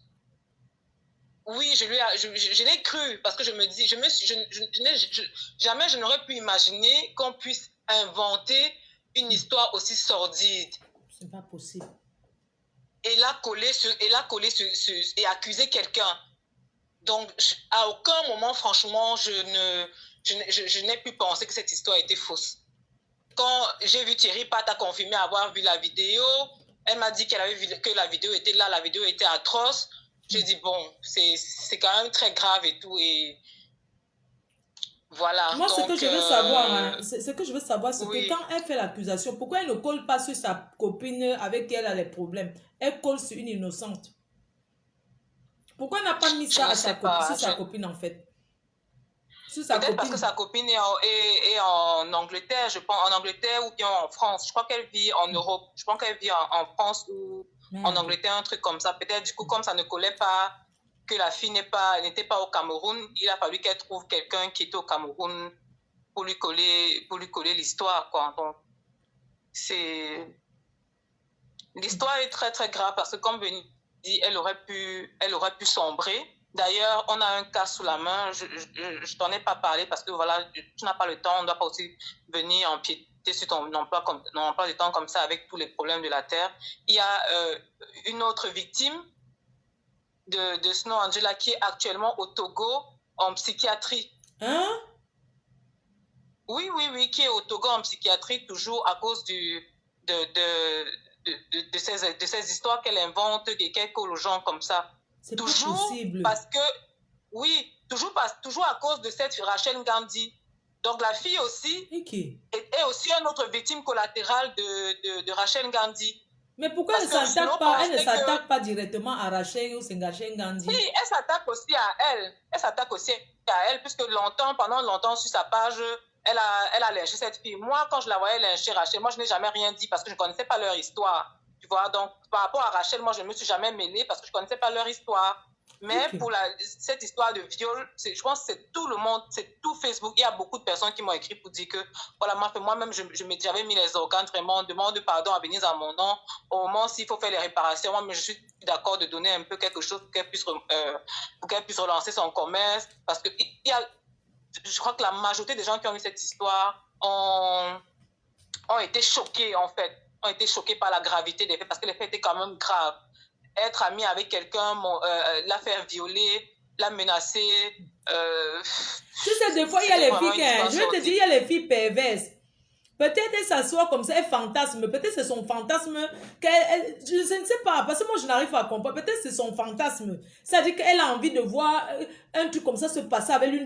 oui, je l'ai cru, parce que je me dis, jamais je n'aurais pu imaginer qu'on puisse inventer une histoire aussi sordide. C'est pas possible. Et la coller et accuser quelqu'un. Donc, à aucun moment, franchement, je n'ai pu penser que cette histoire était fausse. Quand j'ai vu Thierry Pat a confirmé avoir vu la vidéo, elle m'a dit que la vidéo était là, la vidéo était atroce. J'ai dit, bon, c'est quand même très grave et tout. Et voilà. Moi, ce que je veux savoir, c'est oui. que quand elle fait l'accusation, pourquoi elle ne colle pas sur sa copine avec qui elle a les problèmes? Elle colle sur une innocente. Pourquoi elle n'a pas mis ça sur sa copine, en fait? Peut-être parce que sa copine est en Angleterre, je pense, en Angleterre ou bien en France. Je crois qu'elle vit en Europe. Je pense qu'elle vit en France ou en Angleterre, un truc comme ça. Peut-être, du coup, comme ça ne collait pas, que la fille n'était pas au Cameroun, il a fallu qu'elle trouve quelqu'un qui était au Cameroun pour lui coller l'histoire, quoi. Donc, l'histoire est très, très grave parce que, comme Benny dit, elle aurait pu sombrer. D'ailleurs, on a un cas sous la main. Je t'en ai pas parlé parce que voilà, tu n'as pas le temps. On ne doit pas aussi venir empiéter sur ton emploi de temps comme ça avec tous les problèmes de la terre. Il y a une autre victime de Snow Angela qui est actuellement au Togo en psychiatrie. Hein? Oui, qui est au Togo en psychiatrie toujours à cause de ces histoires qu'elle invente et qu'elle colle aux gens comme ça. C'est toujours possible. Parce que, oui, toujours à cause de cette Rachel Gandhi. Donc la fille aussi est aussi une autre victime collatérale de Rachel Gandhi. Mais pourquoi elle ne s'attaque pas directement à Rachel ou Rachel Gandhi? Oui, elle s'attaque aussi à elle. Puisque pendant longtemps, sur sa page, elle a lynché cette fille. Moi, quand je la voyais lyncher Rachel, moi, je n'ai jamais rien dit parce que je ne connaissais pas leur histoire. Tu vois, donc par rapport à Rachel, moi, je ne me suis jamais mêlée parce que je ne connaissais pas leur histoire. Mais Ok. pour cette histoire de viol, je pense que c'est tout le monde, c'est tout Facebook. Il y a beaucoup de personnes qui m'ont écrit pour dire que, voilà, moi-même, j'avais mis les organes vraiment, demande pardon à Venise en mon nom. Au moment s'il faut faire les réparations, moi, je suis d'accord de donner un peu quelque chose pour qu'elle puisse relancer son commerce. Parce que je crois que la majorité des gens qui ont eu cette histoire ont été choqués, en fait. Ont été choqués par la gravité des faits, parce que les faits étaient quand même graves. Être ami avec quelqu'un, la faire violer, la menacer. Tu sais, des fois, il y a les filles, je vais te dire, il y a les filles perverses. Peut-être elle s'assoit comme ça, elle fantasme. Peut-être c'est son fantasme. Je ne sais pas, parce que moi je n'arrive pas à comprendre. Peut-être c'est son fantasme. C'est-à-dire qu'elle a envie de voir un truc comme ça se passer avec l'une